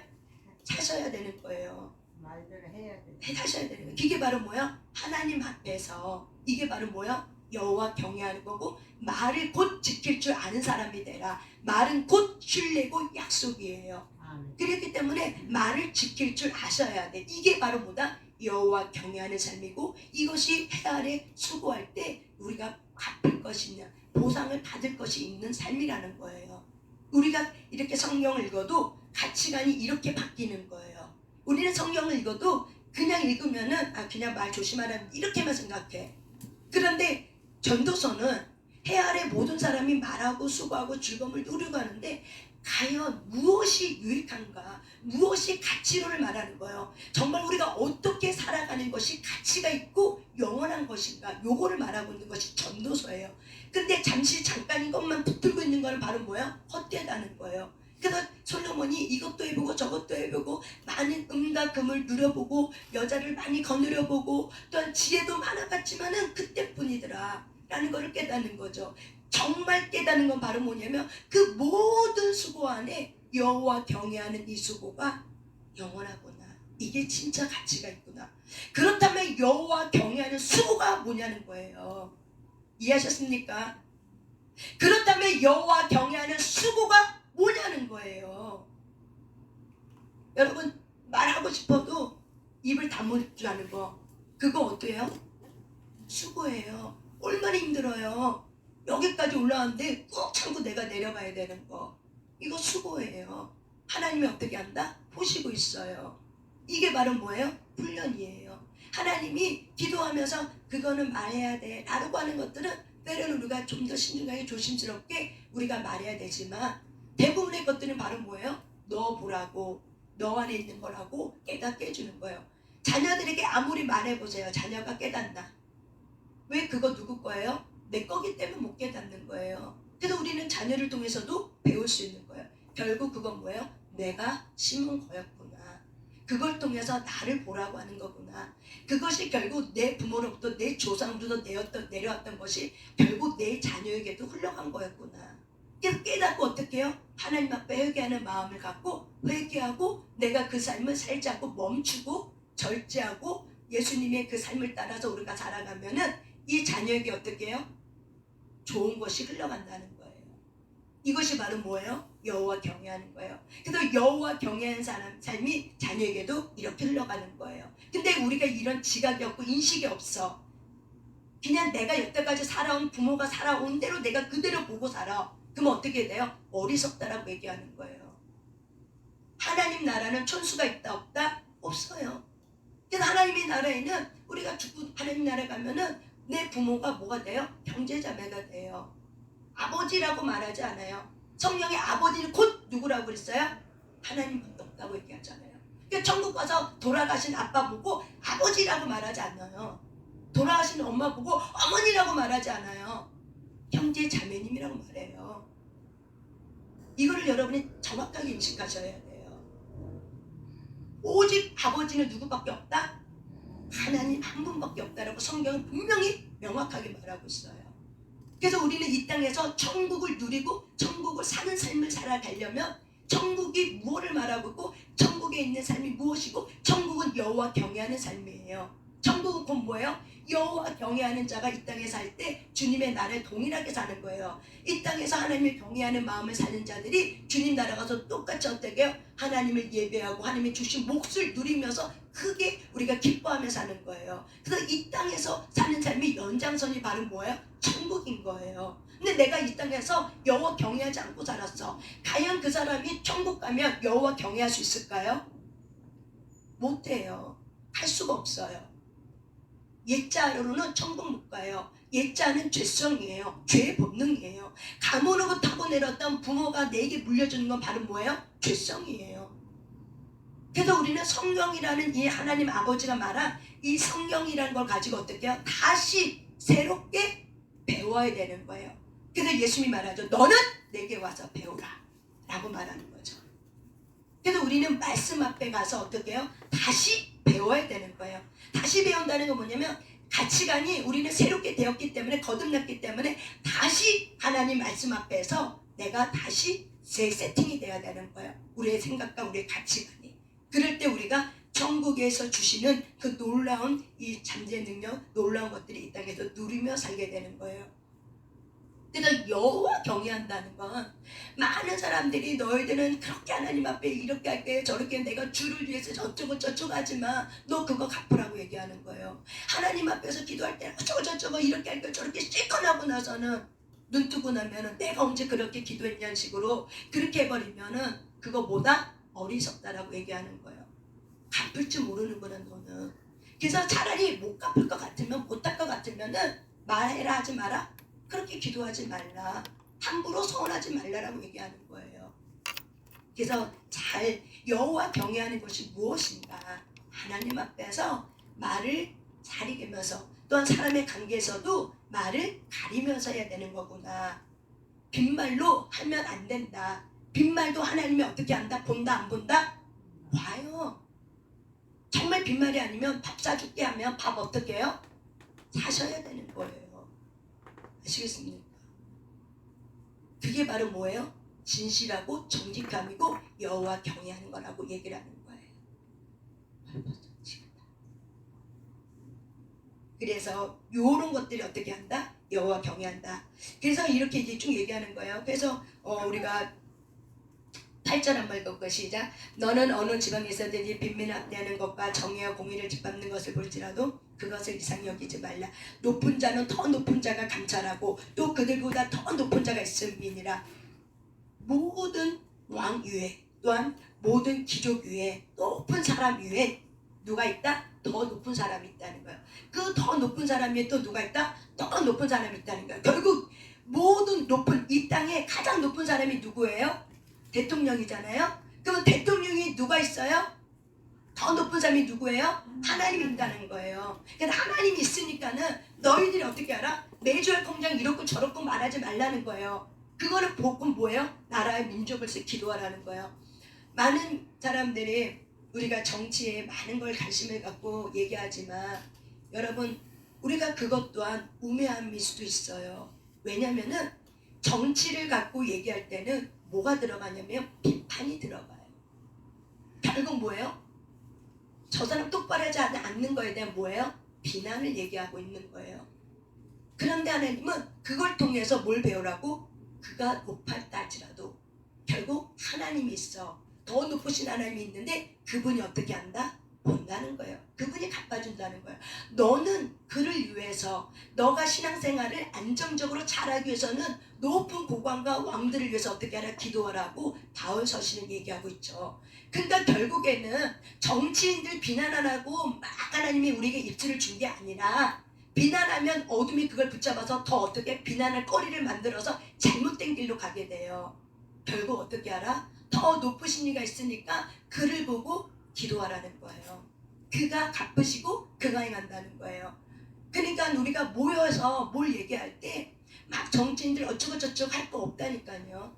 사셔야 되는 거예요. 말대로 해야 돼. 하셔야 되는 거예요. 이게 바로 뭐야? 하나님 앞에서 이게 바로 뭐야? 여호와 경외하는 거고 말을 곧 지킬 줄 아는 사람이 되라. 말은 곧 신뢰고 약속이에요. 그렇기 때문에 말을 지킬 줄 아셔야 돼. 이게 바로 뭐다? 여호와 경외하는 삶이고 이것이 해 아래 수고할 때 우리가 갚을 것이 있는 보상을 받을 것이 있는 삶이라는 거예요. 우리가 이렇게 성경을 읽어도 가치관이 이렇게 바뀌는 거예요. 우리는 성경을 읽어도 그냥 읽으면은 그냥 말 조심하라는 이렇게만 생각해. 그런데 전도서는 해 아래 모든 사람이 말하고 수고하고 즐거움을 누리고 하는데 과연 무엇이 유익한가, 무엇이 가치를 말하는 거예요. 정말 우리가 어떻게 살아가는 것이 가치가 있고 영원한 것인가, 요거를 말하고 있는 것이 전도서예요. 근데 잠깐인 것만 붙들고 있는 거는 바로 뭐예요? 헛되다는 거예요. 그래서 솔로몬이 이것도 해보고 저것도 해보고 많은 음과 금을 누려보고 여자를 많이 거느려보고 또한 지혜도 많아봤지만은 그때뿐이더라 라는 것을 깨닫는 거죠. 정말 깨닫는 건 바로 뭐냐면 그 모든 수고 안에 여호와 경외하는 이 수고가 영원하구나. 이게 진짜 가치가 있구나. 그렇다면 여호와 경외하는 수고가 뭐냐는 거예요. 이해하셨습니까? 그렇다면 여호와 경외하는 수고가 뭐냐는 거예요. 여러분 말하고 싶어도 입을 다물라는 거, 그거 어때요? 수고예요. 얼마나 힘들어요. 여기까지 올라왔는데 꾹 참고 내가 내려가야 되는 거, 이거 수고예요. 하나님이 어떻게 한다? 보시고 있어요. 이게 바로 뭐예요? 훈련이에요. 하나님이 기도하면서 그거는 말해야 돼 라고 하는 것들은 때로는 우리가 좀 더 신중하게 조심스럽게 우리가 말해야 되지만 대부분의 것들은 바로 뭐예요? 너 보라고, 너 안에 있는 거라고 깨닫게 해주는 거예요. 자녀들에게 아무리 말해보세요. 자녀가 깨닫나? 왜? 그거 누구 거예요? 내 거기 때문에 못 깨닫는 거예요. 그래서 우리는 자녀를 통해서도 배울 수 있는 거예요. 결국 그건 뭐예요? 내가 심은 거였구나. 그걸 통해서 나를 보라고 하는 거구나. 그것이 결국 내 부모로부터 내 조상으로부터 내려왔던 것이 결국 내 자녀에게도 흘러간 거였구나. 그래서 깨닫고 어떻게 해요? 하나님 앞에 회개하는 마음을 갖고 회개하고 내가 그 삶을 살지 않고 멈추고 절제하고 예수님의 그 삶을 따라서 우리가 살아가면은 이 자녀에게 어떻게 해요? 좋은 것이 흘러간다는 거예요. 이것이 바로 뭐예요? 여호와 경외하는 거예요. 그래서 여호와 경외하는 삶이 자녀에게도 이렇게 흘러가는 거예요. 근데 우리가 이런 지각이 없고 인식이 없어. 그냥 내가 여태까지 살아온 부모가 살아온 대로 내가 그대로 보고 살아. 그럼 어떻게 돼요? 어리석다라고 얘기하는 거예요. 하나님 나라는 천수가 있다 없다? 없어요. 그래서 하나님의 나라에는 우리가 죽고 하나님 나라에 가면은 내 부모가 뭐가 돼요? 형제자매가 돼요. 아버지라고 말하지 않아요. 성령의 아버지는 곧 누구라고 그랬어요? 하나님밖에 없다고 얘기하잖아요. 그러니까 천국 가서 돌아가신 아빠 보고 아버지라고 말하지 않아요. 돌아가신 엄마 보고 어머니라고 말하지 않아요. 형제자매님이라고 말해요. 이거를 여러분이 정확하게 인식하셔야 돼요. 오직 아버지는 누구밖에 없다? 하나님 한 분밖에 없다라고 성경은 분명히 명확하게 말하고 있어요. 그래서 우리는 이 땅에서 천국을 누리고 천국을 사는 삶을 살아가려면 천국이 무엇을 말하고 있고 천국에 있는 삶이 무엇이고 천국은 여호와 경외하는 삶이에요. 천국은 곧 뭐예요? 여호와 경외하는 자가 이 땅에 살 때 주님의 나라에 동일하게 사는 거예요. 이 땅에서 하나님을 경외하는 마음을 사는 자들이 주님 나라 가서 똑같이 어떻게 해요? 하나님을 예배하고 하나님의 주신 몫을 누리면서 크게 우리가 기뻐하며 사는 거예요. 그래서 이 땅에서 사는 삶이 연장선이 바로 뭐예요? 천국인 거예요. 근데 내가 이 땅에서 여호와 경외하지 않고 살았어. 과연 그 사람이 천국 가면 여호와 경외할 수 있을까요? 못해요. 할 수가 없어요. 옛자로는 천국 못 가요. 옛자는 죄성이에요. 죄의 본능이에요. 가문으로 타고 내렸던 부모가 내게 물려주는 건 바로 뭐예요? 죄성이에요. 그래서 우리는 성령이라는 이 하나님 아버지가 말한 이 성령이라는 걸 가지고 어떻게 해요? 다시 새롭게 배워야 되는 거예요. 그래서 예수님이 말하죠. 너는 내게 와서 배우라 라고 말하는 거죠. 그래서 우리는 말씀 앞에 가서 어떻게 해요? 다시 배워야 되는 거예요. 다시 배운다는 건 뭐냐면 가치관이 우리는 새롭게 되었기 때문에 거듭났기 때문에 다시 하나님 말씀 앞에서 내가 다시 새 세팅이 돼야 되는 거예요. 우리의 생각과 우리의 가치관이. 그럴 때 우리가 천국에서 주시는 그 놀라운 이 잠재 능력, 놀라운 것들이 이 땅에서 누리며 살게 되는 거예요. 그래서 여호와 경외한다는 건 많은 사람들이 너희들은 그렇게 하나님 앞에 이렇게 할게 저렇게 내가 주를 위해서 저쩌고 저쩌고 하지마 너 그거 갚으라고 얘기하는 거예요. 하나님 앞에서 기도할 때 어쩌고 저쩌고 이렇게 할게 저렇게 실컷 하고 나서는 눈 뜨고 나면은 내가 언제 그렇게 기도했냐는 식으로 그렇게 해버리면은 그거보다 어리석다라고 얘기하는 거예요. 갚을 줄 모르는구나 너는. 그래서 차라리 못 갚을 것 같으면 못할 것 같으면은 말해라 하지 마라? 그렇게 기도하지 말라. 함부로 서운하지 말라라고 얘기하는 거예요. 그래서 잘 여호와 경외하는 것이 무엇인가? 하나님 앞에서 말을 잘 이기면서 또한 사람의 관계에서도 말을 가리면서 해야 되는 거구나. 빈말로 하면 안 된다. 빈말도 하나님이 어떻게 한다? 본다 안 본다? 봐요. 정말 빈말이 아니면 밥 사줄게 하면 밥 어떻게 해요? 사셔야 되는 거예요. 아시겠습니까? 그게 바로 뭐예요? 진실하고 정직함이고 여호와 경외하는 거라고 얘기를 하는 거예요. 그래서 요런 것들이 어떻게 한다? 여호와 경외한다. 그래서 이렇게 이제 쭉 얘기하는 거예요. 그래서 우리가 8절 한번 읽을까? 시작. 너는 어느 지방에서든지 빈민을 합대하는 것과 정의와 공의를 짓밟는 것을 볼지라도 그것을 이상히 여기지 말라. 높은 자는 더 높은 자가 감찰하고 또 그들보다 더 높은 자가 있음이니라. 모든 왕 위에 또한 모든 귀족 위에 높은 사람 위에 누가 있다? 더 높은 사람이 있다는 거예요. 그 더 높은 사람 위에 또 누가 있다? 더 높은 사람이 있다는 거예요. 결국 모든 높은 이 땅에 가장 높은 사람이 누구예요? 대통령이잖아요. 그럼 대통령이 누가 있어요? 더 높은 사람이 누구예요? 하나님이 있다는 거예요. 그러니까 하나님이 있으니까는 너희들이 어떻게 알아? 매주 할 공장 이렇고 저렇고 말하지 말라는 거예요. 그거를 보고 뭐예요? 나라의 민족을 기도하라는 거예요. 많은 사람들이 우리가 정치에 많은 걸 관심을 갖고 얘기하지만 여러분 우리가 그것 또한 우매함일 수도 있어요. 왜냐면은 정치를 갖고 얘기할 때는 뭐가 들어가냐면 비판이 들어가요. 결국 뭐예요? 저 사람 똑바로 하지 않는 거에 대한 뭐예요? 비난을 얘기하고 있는 거예요. 그런데 하나님은 그걸 통해서 뭘 배우라고? 그가 높았다 할지라도 결국 하나님이 있어. 더 높으신 하나님이 있는데 그분이 어떻게 한다? 본다는 거예요. 그분이 갚아준다는 거예요. 너는 그를 위해서 너가 신앙생활을 안정적으로 잘하기 위해서는 높은 고관과 왕들을 위해서 어떻게 하라? 기도하라고 바울 서신은 얘기하고 있죠. 그러니까 결국에는 정치인들 비난 안 하고 막 하나님이 우리에게 입술을 준 게 아니라 비난하면 어둠이 그걸 붙잡아서 더 어떻게 비난할 거리를 만들어서 잘못된 길로 가게 돼요. 결국 어떻게 하라? 더 높으신 이가 있으니까 그를 보고 기도하라는 거예요. 그가 갚으시고 그가 행한다는 거예요. 그러니까 우리가 모여서 뭘 얘기할 때 막 정치인들 어쩌고 저쩌고 할 거 없다니까요.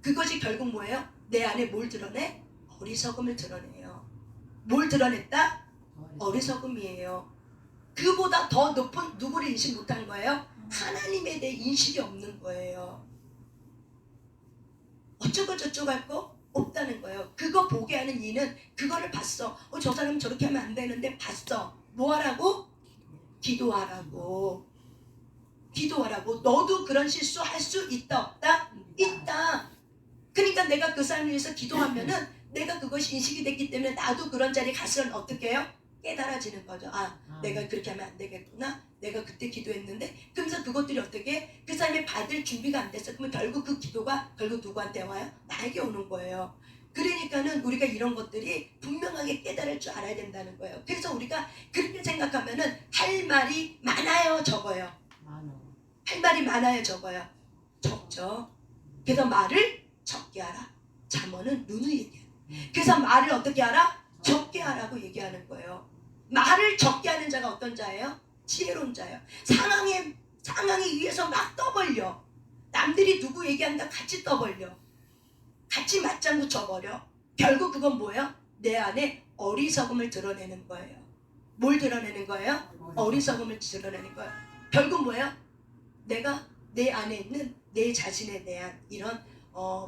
그것이 결국 뭐예요? 내 안에 뭘 드러내? 어리석음을 드러내요. 뭘 드러냈다? 어리석음이에요. 그보다 더 높은 누구를 인식 못한 거예요? 하나님에 대해 인식이 없는 거예요. 어쩌고 저쩌고 할 거 없다는 거예요. 그거 보게 하는 이는 그거를 봤어. 저 사람 저렇게 하면 안 되는데 봤어. 뭐 하라고? 기도하라고. 기도하라고. 너도 그런 실수 할 수 있다 없다? 있다. 그러니까 내가 그 사람을 위해서 기도하면은 내가 그것이 인식이 됐기 때문에 나도 그런 자리에 갔으면 어떻게 해요? 깨달아지는 거죠. 내가 그렇게 하면 안 되겠구나. 내가 그때 기도했는데 그러면서 그것들이 어떻게 그 사람이 받을 준비가 안 됐어. 그러면 결국 그 기도가 결국 누구한테 와요? 나에게 오는 거예요. 그러니까는 우리가 이런 것들이 분명하게 깨달을 줄 알아야 된다는 거예요. 그래서 우리가 그렇게 생각하면은 할 말이 많아요, 적어요? 할 말이 많아요, 적어요? 적죠. 그래서 말을 적게 하라. 잠언은 눈을 얘기해요. 그래서 말을 어떻게 하라? 적게 하라고 얘기하는 거예요. 말을 적게 하는 자가 어떤 자예요? 지혜로운 자예요. 상황에 의해서 막 떠벌려. 남들이 누구 얘기한다 같이 떠벌려. 같이 맞장구 쳐버려. 결국 그건 뭐예요? 내 안에 어리석음을 드러내는 거예요. 뭘 드러내는 거예요? 어리석음을 드러내는 거예요. 결국 뭐예요? 내가 내 안에 있는 내 자신에 대한 이런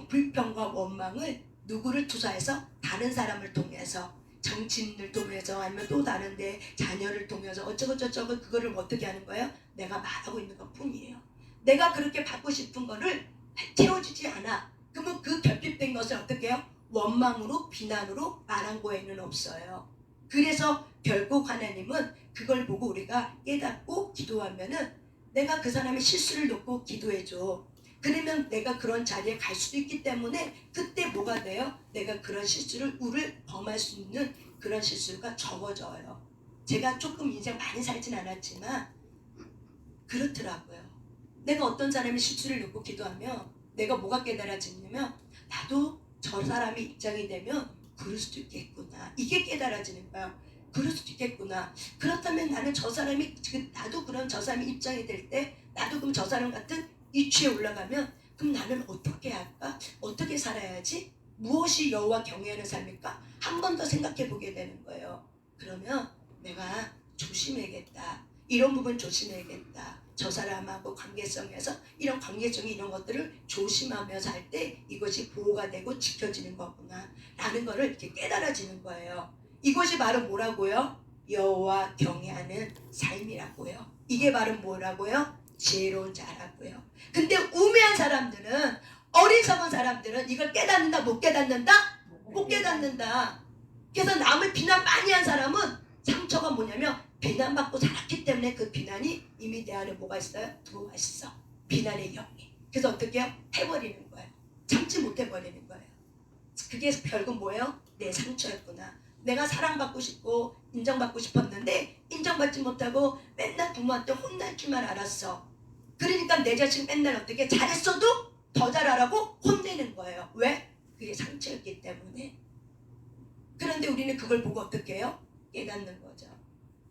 불평과 원망을 누구를 투사해서 다른 사람을 통해서 정치인을 통해서 아니면 또 다른데 자녀를 통해서 어쩌고 저쩌고 그거를 어떻게 하는 거예요? 내가 말하고 있는 것 뿐이에요. 내가 그렇게 받고 싶은 거를 채워주지 않아. 그러면 그 결핍된 것을 어떻게 해요? 원망으로 비난으로 말한 거에는 없어요. 그래서 결국 하나님은 그걸 보고 우리가 깨닫고 기도하면은 내가 그 사람의 실수를 놓고 기도해줘. 그러면 내가 그런 자리에 갈 수도 있기 때문에 그때 뭐가 돼요? 내가 그런 실수를 범할 수 있는 그런 실수가 적어져요. 제가 조금 인생 많이 살진 않았지만 그렇더라고요. 내가 어떤 사람이 실수를 놓고 기도하면 내가 뭐가 깨달아지냐면 나도 저 사람이 입장이 되면 그럴 수도 있겠구나. 이게 깨달아지는 거예요. 그럴 수도 있겠구나. 그렇다면 나는 저 사람이 나도 그런 저 사람이 입장이 될 때 나도 그럼 저 사람 같은 위치에 올라가면 그럼 나는 어떻게 할까? 어떻게 살아야지? 무엇이 여호와 경외하는 삶일까? 한 번 더 생각해 보게 되는 거예요. 그러면 내가 조심해야겠다. 이런 부분 조심해야겠다. 저 사람하고 관계성에서 이런 관계성이 이런 것들을 조심하며 살 때 이것이 보호가 되고 지켜지는 거구나 라는 거를 이렇게 깨달아지는 거예요. 이것이 바로 뭐라고요? 여호와 경외하는 삶이라고요. 이게 바로 뭐라고요? 지혜로운 자라고요. 근데 우매한 사람들은, 어리석은 사람들은 이걸 깨닫는다 못 깨닫는다? 못 깨닫는다. 그래서 남을 비난 많이 한 사람은 상처가 뭐냐면 비난받고 자랐기 때문에 그 비난이 이미 내 안에 뭐가 있어요? 들어와 있어. 비난의 영이. 그래서 어떻게 해요? 해버리는 거예요. 참지 못해버리는 거예요. 그게 결국 뭐예요? 내 상처였구나. 내가 사랑받고 싶고 인정받고 싶었는데 인정받지 못하고 맨날 부모한테 혼날 줄만 알았어. 그러니까 내 자신 맨날 어떻게 잘했어도 더 잘하라고 혼내는 거예요. 왜? 그게 상처였기 때문에. 그런데 우리는 그걸 보고 어떻게 해요? 깨닫는 거죠.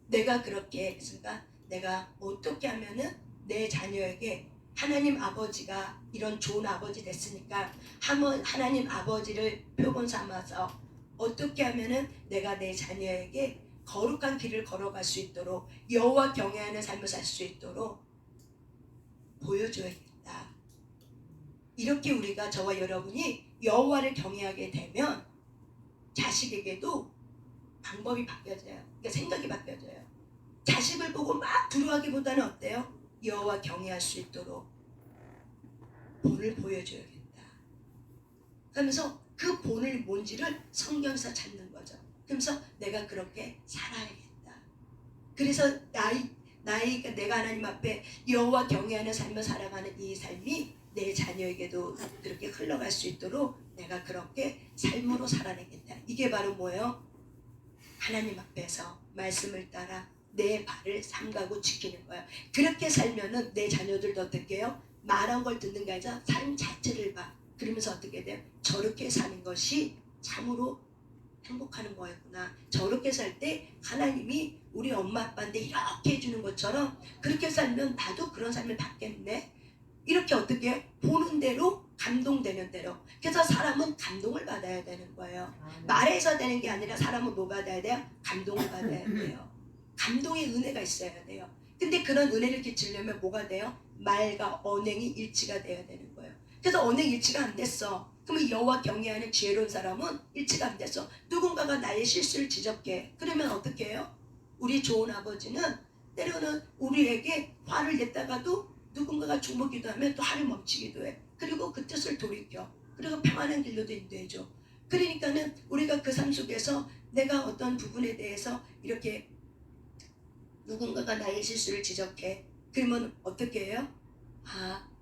내가 그렇게 했으니까 내가 어떻게 하면은 내 자녀에게 하나님 아버지가 이런 좋은 아버지 됐으니까 하나님 아버지를 표본 삼아서 어떻게 하면은 내가 내 자녀에게 거룩한 길을 걸어갈 수 있도록 여호와 경외하는 삶을 살 수 있도록 보여줘야겠다. 이렇게 우리가 저와 여러분이 여호와를 경외하게 되면 자식에게도 방법이 바뀌어져요. 그러니까 생각이 바뀌어져요. 자식을 보고 막 두려워하기보다는 어때요? 여호와 경외할 수 있도록 본을 보여줘야겠다. 그러면서 그 본을 뭔지를 성경에서 찾는 거죠. 그러면서 내가 그렇게 살아야겠다. 그래서 내가 하나님 앞에 여호와 경외하는 삶을 살아가는 이 삶이 내 자녀에게도 그렇게 흘러갈 수 있도록 내가 그렇게 삶으로 살아내겠다. 이게 바로 뭐예요? 하나님 앞에서 말씀을 따라 내 발을 삼가고 지키는 거예요. 그렇게 살면은 내 자녀들도 어떻게 해요? 말한 걸 듣는 게 아니라 삶 자체를 봐. 그러면서 어떻게 돼요? 저렇게 사는 것이 참으로 행복하는 거였구나. 저렇게 살 때 하나님이 우리 엄마 아빠한테 이렇게 해주는 것처럼 그렇게 살면 나도 그런 삶을 받겠네. 이렇게 어떻게 보는 대로 감동되는 대로. 그래서 사람은 감동을 받아야 되는 거예요. 말해서 되는 게 아니라 사람은 뭐 받아야 돼요? 감동을 받아야 돼요. 감동의 은혜가 있어야 돼요. 근데 그런 은혜를 끼치려면 뭐가 돼요? 말과 언행이 일치가 돼야 되는 거예요. 그래서 언행 일치가 안 됐어. 그러면 여호와 경외하는 지혜로운 사람은 일치가 안 됐어. 누군가가 나의 실수를 지적해. 그러면 어떻게 해요? 우리 좋은 아버지는 때로는 우리에게 화를 냈다가도 누군가가 주먹기도 하면 또 화를 멈추기도 해. 그리고 그 뜻을 돌이켜. 그리고 평안한 길로도 인도해줘. 그러니까는 우리가 그 삶 속에서 내가 어떤 부분에 대해서 이렇게 누군가가 나의 실수를 지적해. 그러면 어떻게 해요?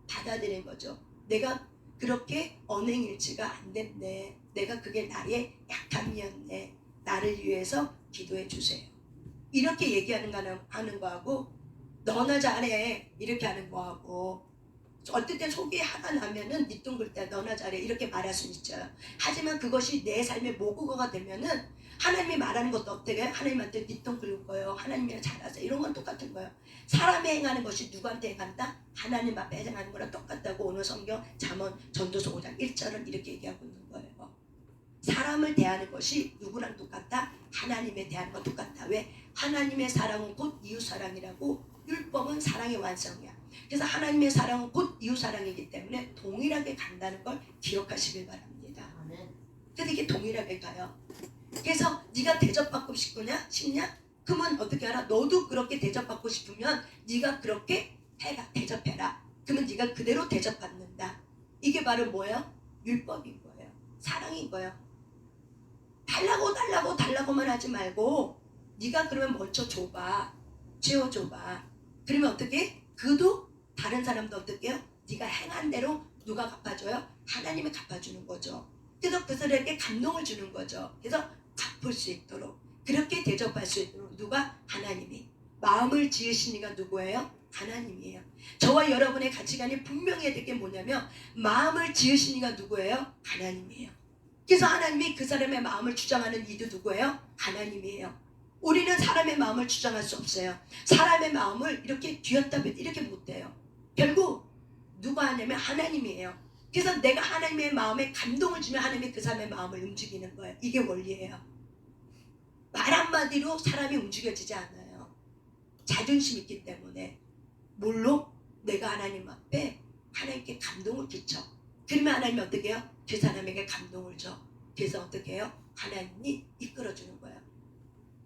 받아들이는 거죠. 내가 그렇게 언행일치가 안 됐네. 내가 그게 나의 약함이었네. 나를 위해서 기도해 주세요. 이렇게 얘기하는 거하고 너나 잘해 이렇게 하는 거하고 어떨 때 속이 화가 나면은 니뚱글 때 너나 잘해 이렇게 말할 수 있죠. 하지만 그것이 내 삶의 모국어가 되면은 하나님이 말하는 것도 어떻게 하나님한테 니뚱글 거예요. 하나님이랑 잘하세요. 이런 건 똑같은 거예요. 사람이 행하는 것이 누구한테 행한다? 하나님 앞에 행하는 거랑 똑같다고 오늘 성경 잠언 전도서 5장 1절은 이렇게 얘기하고 있는 거예요. 사람을 대하는 것이 누구랑 똑같다? 하나님에 대하는 것 똑같다. 왜? 하나님의 사랑은 곧 이웃사랑이라고 율법은 사랑의 완성이야. 그래서 하나님의 사랑은 곧 이웃사랑이기 때문에 동일하게 간다는 걸 기억하시길 바랍니다. 그래서 이게 동일하게 가요. 그래서 네가 대접받고 싶냐? 그러면 어떻게 하라? 너도 그렇게 대접받고 싶으면 네가 그렇게 해라. 대접해라. 그러면 네가 그대로 대접받는다. 이게 바로 뭐예요? 율법인 거예요. 사랑인 거예요. 달라고만 하지 말고 네가 그러면 먼저 줘봐. 채워줘봐. 그러면 어떻게? 그도 다른 사람도 어떻게 해요? 네가 행한 대로 누가 갚아줘요? 하나님이 갚아주는 거죠. 그래서 그 사람에게 감동을 주는 거죠. 그래서 갚을 수 있도록 그렇게 대접할 수 있도록 누가? 하나님이. 마음을 지으신 이가 누구예요? 하나님이에요. 저와 여러분의 가치관이 분명해야 될 게 뭐냐면 마음을 지으신 이가 누구예요? 하나님이에요. 그래서 하나님이 그 사람의 마음을 주장하는 이도 누구예요? 하나님이에요. 우리는 사람의 마음을 주장할 수 없어요. 사람의 마음을 이렇게 뒤었다 뺐다 이렇게 못해요. 결국 누가 하냐면 하나님이에요. 그래서 내가 하나님의 마음에 감동을 주면 하나님이 그 사람의 마음을 움직이는 거예요. 이게 원리예요. 말 한마디로 사람이 움직여지지 않아요. 자존심 있기 때문에. 뭘로? 내가 하나님 앞에 하나님께 감동을 끼쳐. 그러면 하나님이 어떻게 해요? 그 사람에게 감동을 줘. 그래서 어떻게 해요? 하나님이 이끌어주는 거예요.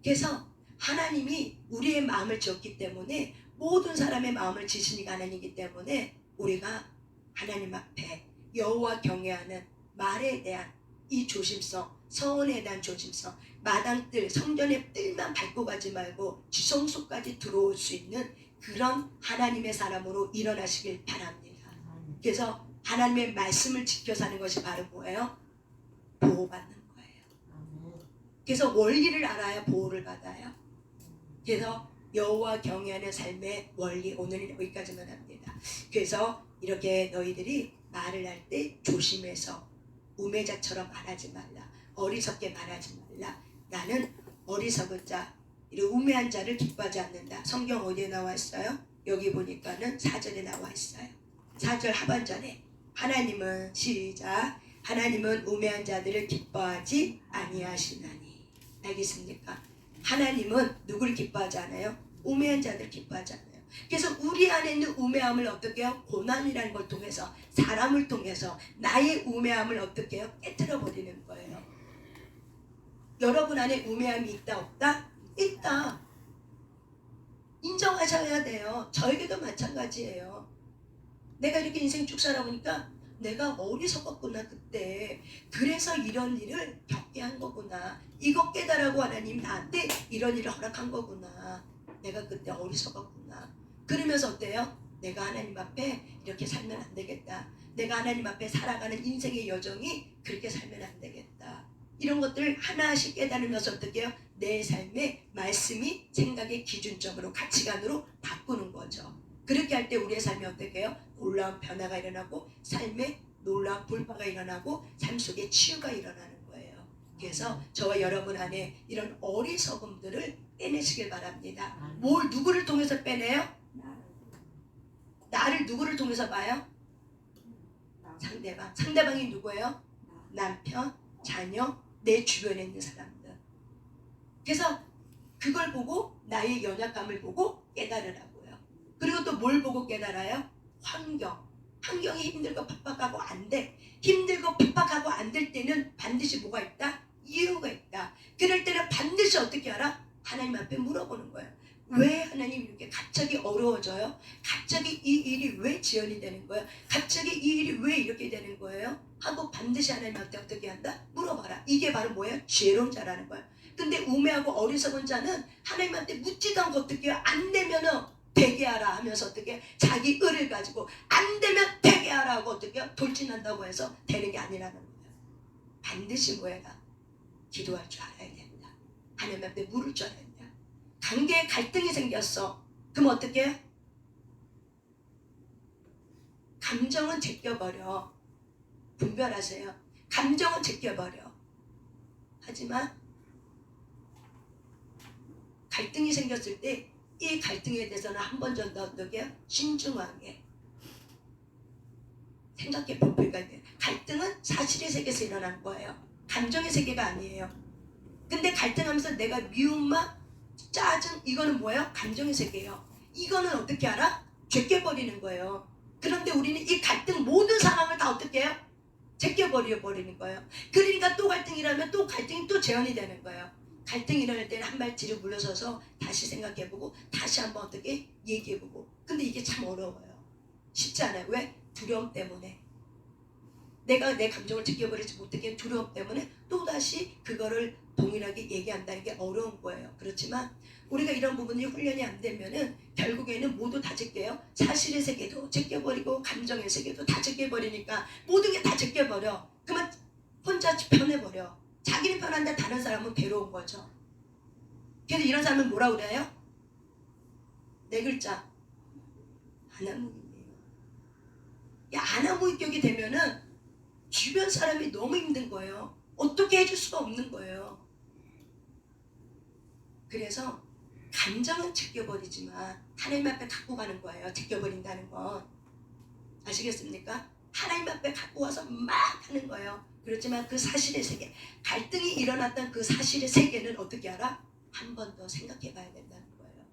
그래서 하나님이 우리의 마음을 지었기 때문에 모든 사람의 마음을 지으신 이가 하나님이기 때문에 우리가 하나님 앞에 여호와 경외하는 말에 대한 이 조심성, 서원에 대한 조심성, 마당뜰, 성전의 뜰만 밟고 가지 말고 지성소까지 들어올 수 있는 그런 하나님의 사람으로 일어나시길 바랍니다. 그래서 하나님의 말씀을 지켜 사는 것이 바로 뭐예요? 보호받는 거예요. 그래서 원리를 알아야 보호를 받아요. 그래서 여호와 경외하는 삶의 원리, 오늘은 여기까지만 합니다. 그래서 이렇게 너희들이 말을 할 때 조심해서 우매자처럼 말하지 말라. 어리석게 말하지 말라. 나는 어리석은 자, 이런 우매한 자를 기뻐하지 않는다. 성경 어디에 나와 있어요? 여기 보니까는 4절에 나와 있어요. 4절 하반절에 하나님은 시작. 하나님은 우매한 자들을 기뻐하지 아니하시나니. 알겠습니까? 하나님은 누구를 기뻐하지 않아요? 우매한 자들을 기뻐하지 않아요. 그래서 우리 안에 있는 우매함을 어떻게 해요? 고난이라는 걸 통해서, 사람을 통해서 나의 우매함을 어떻게 해요? 깨뜨려 버리는 거예요. 여러분 안에 우매함이 있다 없다? 있다. 인정하셔야 돼요. 저에게도 마찬가지예요. 내가 이렇게 인생 쭉 살아보니까 내가 어리석었구나 그때. 그래서 이런 일을 겪게 한 거구나. 이거 깨달으라고 하나님 나한테 이런 일을 허락한 거구나. 내가 그때 어리석었구나. 그러면서 어때요? 내가 하나님 앞에 이렇게 살면 안 되겠다. 내가 하나님 앞에 살아가는 인생의 여정이 그렇게 살면 안 되겠다. 이런 것들을 하나씩 깨달으면서 어떻게 해요? 내 삶의 말씀이 생각의 기준점으로, 가치관으로 바꾸는 거죠. 그렇게 할 때 우리의 삶이 어떻게 해요? 놀라운 변화가 일어나고 삶에 놀라운 불파가 일어나고 삶 속에 치유가 일어나는 거예요. 그래서 저와 여러분 안에 이런 어리석음들을 빼내시길 바랍니다. 뭘 누구를 통해서 빼내요? 나를 누구를 통해서 봐요? 상대방. 상대방이 누구예요? 남편, 자녀, 내 주변에 있는 사람들. 그래서 그걸 보고 나의 연약감을 보고 깨달으라고요. 그리고 또 뭘 보고 깨달아요? 환경. 환경이 힘들고 팍팍하고 안 돼. 힘들고 팍팍하고 안 될 때는 반드시 뭐가 있다? 이유가 있다. 그럴 때는 반드시 어떻게 알아? 하나님 앞에 물어보는 거예요. 왜 하나님 이렇게 갑자기 어려워져요? 갑자기 이 일이 왜 지연이 되는 거예요? 갑자기 이 일이 왜 이렇게 되는 거예요? 하고 반드시 하나님한테 어떻게 한다? 물어봐라. 이게 바로 뭐예요? 지혜로운 자라는 거예요. 근데 우매하고 어리석은 자는 하나님한테 묻지도 않고 어떻게 해요? 안 되면은 되게 하라 하면서 어떻게 자기 의를 가지고 안 되면 되게 하라 하고 어떻게 해요? 돌진한다고 해서 되는 게 아니라는 거예요. 반드시 뭐해라? 기도할 줄 알아야 된다. 하나님 앞에 물을 줄 알아야 된다. 관계에 갈등이 생겼어. 그럼 어떻게 해요? 감정은 제껴버려. 분별하세요. 감정은 제껴버려. 하지만 갈등이 생겼을 때 이 갈등에 대해서는 한 번 더 어떻게 해요? 신중하게 생각해 볼 필요가 있어요. 갈등은 사실의 세계에서 일어난 거예요. 감정의 세계가 아니에요. 근데 갈등하면서 내가 미움과 짜증, 이거는 뭐예요? 감정의 세계예요. 이거는 어떻게 알아? 제껴버리는 거예요. 그런데 우리는 이 갈등 모든 상황을 다 어떻게 해요? 제껴버리는 거예요. 그러니까 또 갈등이라면 또 갈등이 또 재현이 되는 거예요. 갈등이 일어날 때는 한 발 뒤로 물러서서 다시 생각해보고 다시 한번 어떻게 얘기해보고. 근데 이게 참 어려워요. 쉽지 않아요. 왜? 두려움 때문에. 내가 내 감정을 지켜버리지 못하게 두려움 때문에 또다시 그거를 동일하게 얘기한다는 게 어려운 거예요. 그렇지만 우리가 이런 부분이 훈련이 안 되면은 결국에는 모두 다 제껴요. 사실의 세계도 제껴버리고 감정의 세계도 다 제껴버리니까 모든 게 다 제껴버려. 그러면 혼자 편해버려. 자기는 편한데 다른 사람은 괴로운 거죠. 그래서 이런 사람은 뭐라고 그래요? 네 글자. 아나무인이에요. 이 아나무인격이 되면은 주변 사람이 너무 힘든 거예요. 어떻게 해줄 수가 없는 거예요. 그래서 감정은 제껴버리지만 하나님 앞에 갖고 가는 거예요. 제껴버린다는 건. 아시겠습니까? 하나님 앞에 갖고 와서 막 하는 거예요. 그렇지만 그 사실의 세계, 갈등이 일어났던 그 사실의 세계는 어떻게 알아? 한 번 더 생각해 봐야 된다는 거예요.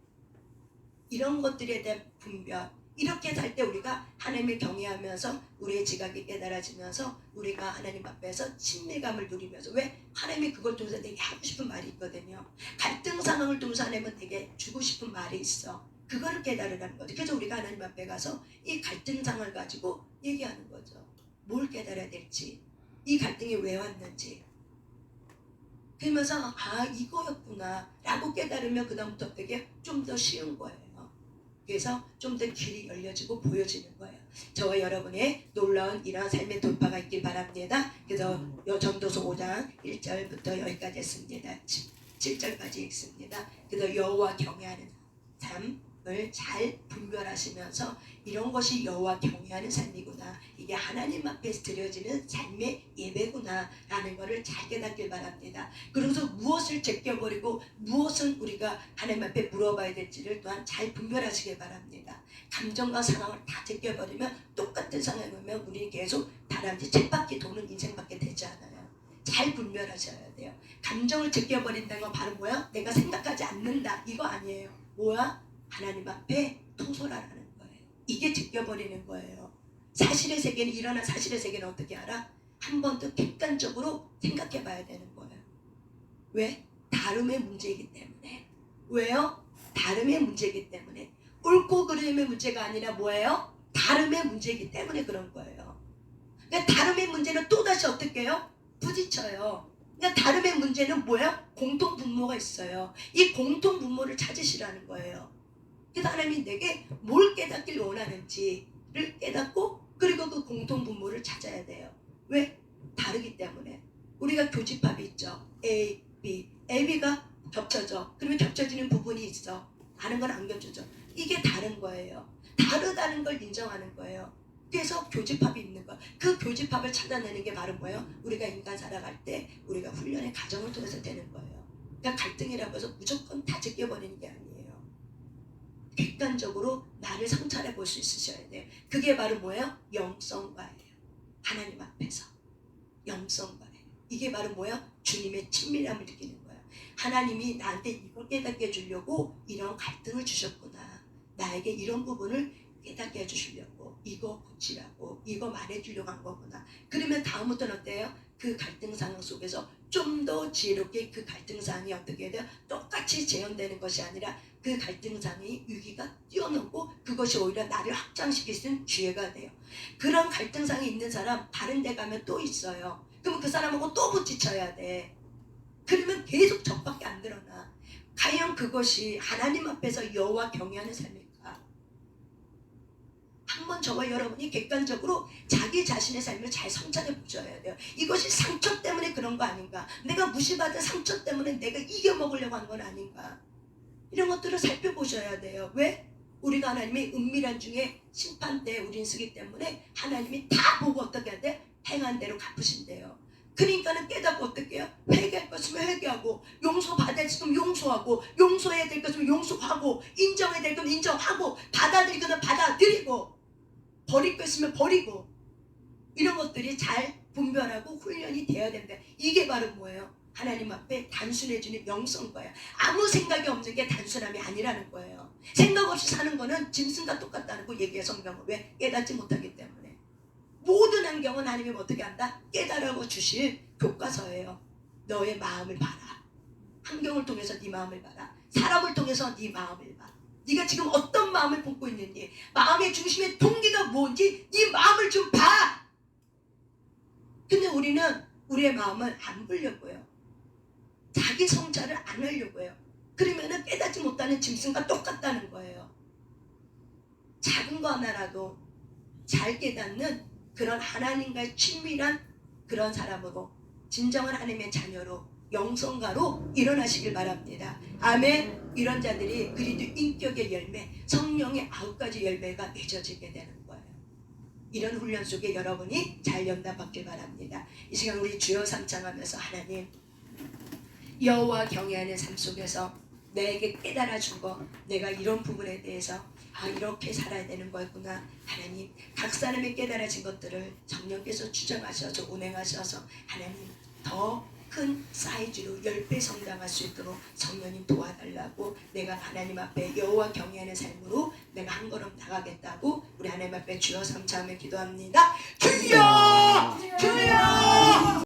이런 것들에 대한 분별, 이렇게 살 때 우리가 하나님을 경외하면서 우리의 지각이 깨달아지면서 우리가 하나님 앞에서 친밀감을 누리면서, 왜? 하나님이 그걸 통해서 내게 하고 싶은 말이 있거든요. 갈등 상황을 통해서 하나님은 내게 주고 싶은 말이 있어. 그거를 깨달으라는 거죠. 그래서 우리가 하나님 앞에 가서 이 갈등 상황을 가지고 얘기하는 거죠. 뭘 깨달아야 될지, 이 갈등이 왜 왔는지. 그러면서 아 이거였구나 라고 깨달으면 그 다음부터 되게 좀 더 쉬운 거예요. 그래서 좀 더 길이 열려지고 보여지는 거예요. 저와 여러분의 놀라운 이러한 삶의 돌파가 있길 바랍니다. 그래서 전도서 5장 1절부터 여기까지 했습니다. 7절까지 읽습니다. 그래서 여호와 경외하는 삶을 잘 분별하시면서 이런 것이 여호와 경외하는 삶이구나, 이게 하나님 앞에서 드려지는 삶의 예배구나 라는 것을 잘 깨닫길 바랍니다. 그래서 무엇을 제껴버리고 무엇은 우리가 하나님 앞에 물어봐야 될지를 또한 잘 분별하시길 바랍니다. 감정과 상황을 다 제껴버리면 똑같은 상황이 오면 우리는 계속 다람쥐 쳇바퀴 도는 인생밖에 되지 않아요. 잘 분별하셔야 돼요. 감정을 제껴버린다는 건 바로 뭐야? 내가 생각하지 않는다, 이거 아니에요. 뭐야? 하나님 앞에 토설하라는 거예요. 이게 제껴버리는 거예요. 사실의 세계는, 일어난 사실의 세계는 어떻게 알아? 한 번 더 객관적으로 생각해 봐야 되는 거예요. 왜? 다름의 문제이기 때문에. 왜요? 다름의 문제이기 때문에. 옳고 그름의 문제가 아니라 뭐예요? 다름의 문제이기 때문에 그런 거예요. 그러니까 다름의 문제는 또다시 어떻게 해요? 부딪혀요. 그러니까 다름의 문제는 뭐예요? 공통 분모가 있어요. 이 공통 분모를 찾으시라는 거예요. 그래서 하나님이 내게 뭘 깨닫길 원하는지를 깨닫고, 그리고 그 공통 분모를 찾아야 돼요. 왜? 다르기 때문에. 우리가 교집합이 있죠. A, B. A, B가 겹쳐져. 그러면 겹쳐지는 부분이 있어. 다른 건 안 겹쳐져. 이게 다른 거예요. 다르다는 걸 인정하는 거예요. 그래서 교집합이 있는 거야. 그 교집합을 찾아내는 게 바로 뭐예요? 우리가 인간 살아갈 때 우리가 훈련의 과정을 통해서 되는 거예요. 그러니까 갈등이라고 해서 무조건 다 제껴버리는 게 아니에요. 객관적으로 나를 성찰해 볼 수 있으셔야 돼요. 그게 바로 뭐예요? 영성과예요. 하나님 앞에서 영성과예요. 이게 바로 뭐예요? 주님의 친밀함을 느끼는 거예요. 하나님이 나한테 이걸 깨닫게 해주려고 이런 갈등을 주셨구나. 나에게 이런 부분을 깨닫게 해주시려고, 이거 고치라고, 이거 말해주려고 한 거구나. 그러면 다음부터는 어때요? 그 갈등 상황 속에서 좀 더 지혜롭게 그 갈등 상황이 어떻게 돼요? 똑같이 재현되는 것이 아니라 그 갈등 상황이 위기가 뛰어넘고 그것이 오히려 나를 확장시킬 수 있는 기회가 돼요. 그런 갈등 상황이 있는 사람 다른 데 가면 또 있어요. 그러면 그 사람하고 또 부딪혀야 돼. 그러면 계속 적밖에 안 드러나. 과연 그것이 하나님 앞에서 여호와 경외하는 삶일까? 한번 저와 여러분이 객관적으로 자기 자신의 삶을 잘 성찰해 보셔야 돼요. 이것이 상처 때문에 그런 거 아닌가? 내가 무시받은 상처 때문에 내가 이겨먹으려고 하는 건 아닌가? 이런 것들을 살펴보셔야 돼요. 왜? 우리가 하나님의 은밀한 중에 심판 때 우린 쓰기 때문에 하나님이 다 보고 어떻게 해야 돼? 행한 대로 갚으신대요. 그러니까는 깨닫고 어떻게 해요? 회개할 것이면 회개하고, 용서받을 것이면 용서하고, 용서해야 될 것이면 용서하고, 인정해야 될 것이면 인정하고, 받아들일 것은 받아들이고, 버릴 것이면 버리고, 이런 것들이 잘 분별하고 훈련이 되어야 된다. 이게 바로 뭐예요? 하나님 앞에 단순해지는 영성과예요. 아무 생각이 없는 게 단순함이 아니라는 거예요. 생각 없이 사는 거는 짐승과 똑같다는 거 얘기해요, 성경은. 왜? 깨닫지 못하기 때문에. 모든 환경은 하나님이 어떻게 한다? 깨달아 주실 교과서예요. 너의 마음을 봐라. 환경을 통해서 네 마음을 봐라. 사람을 통해서 네 마음을 봐. 네가 지금 어떤 마음을 품고 있는지, 마음의 중심의 동기가 뭔지 네 마음을 좀 봐. 근데 우리는 우리의 마음을 안 보려고요. 자기 성찰을 안 하려고 해요. 그러면은 깨닫지 못하는 짐승과 똑같다는 거예요. 작은 거 하나라도 잘 깨닫는 그런 하나님과의 친밀한 그런 사람으로, 진정한 하나님의 자녀로 영성가로 일어나시길 바랍니다. 아멘. 이런 자들이 그리도 인격의 열매, 성령의 9가지 열매가 맺어지게 되는 거예요. 이런 훈련 속에 여러분이 잘 연답받길 바랍니다. 이 시간 우리 주여 삼창하면서 하나님, 여호와 경외하는 삶 속에서 내게 깨달아 준 거, 내가 이런 부분에 대해서 이렇게 살아야 되는 거였구나. 하나님, 각 사람이 깨달아진 것들을 성령께서 주장하셔서 운행하셔서 하나님 더 큰 사이즈로 10배 성장할 수 있도록 성령님 도와달라고, 내가 하나님 앞에 여호와 경외하는 삶으로 내가 한 걸음 나가겠다고 우리 하나님 앞에 주여 삼창하며 기도합니다. 주여! 주여!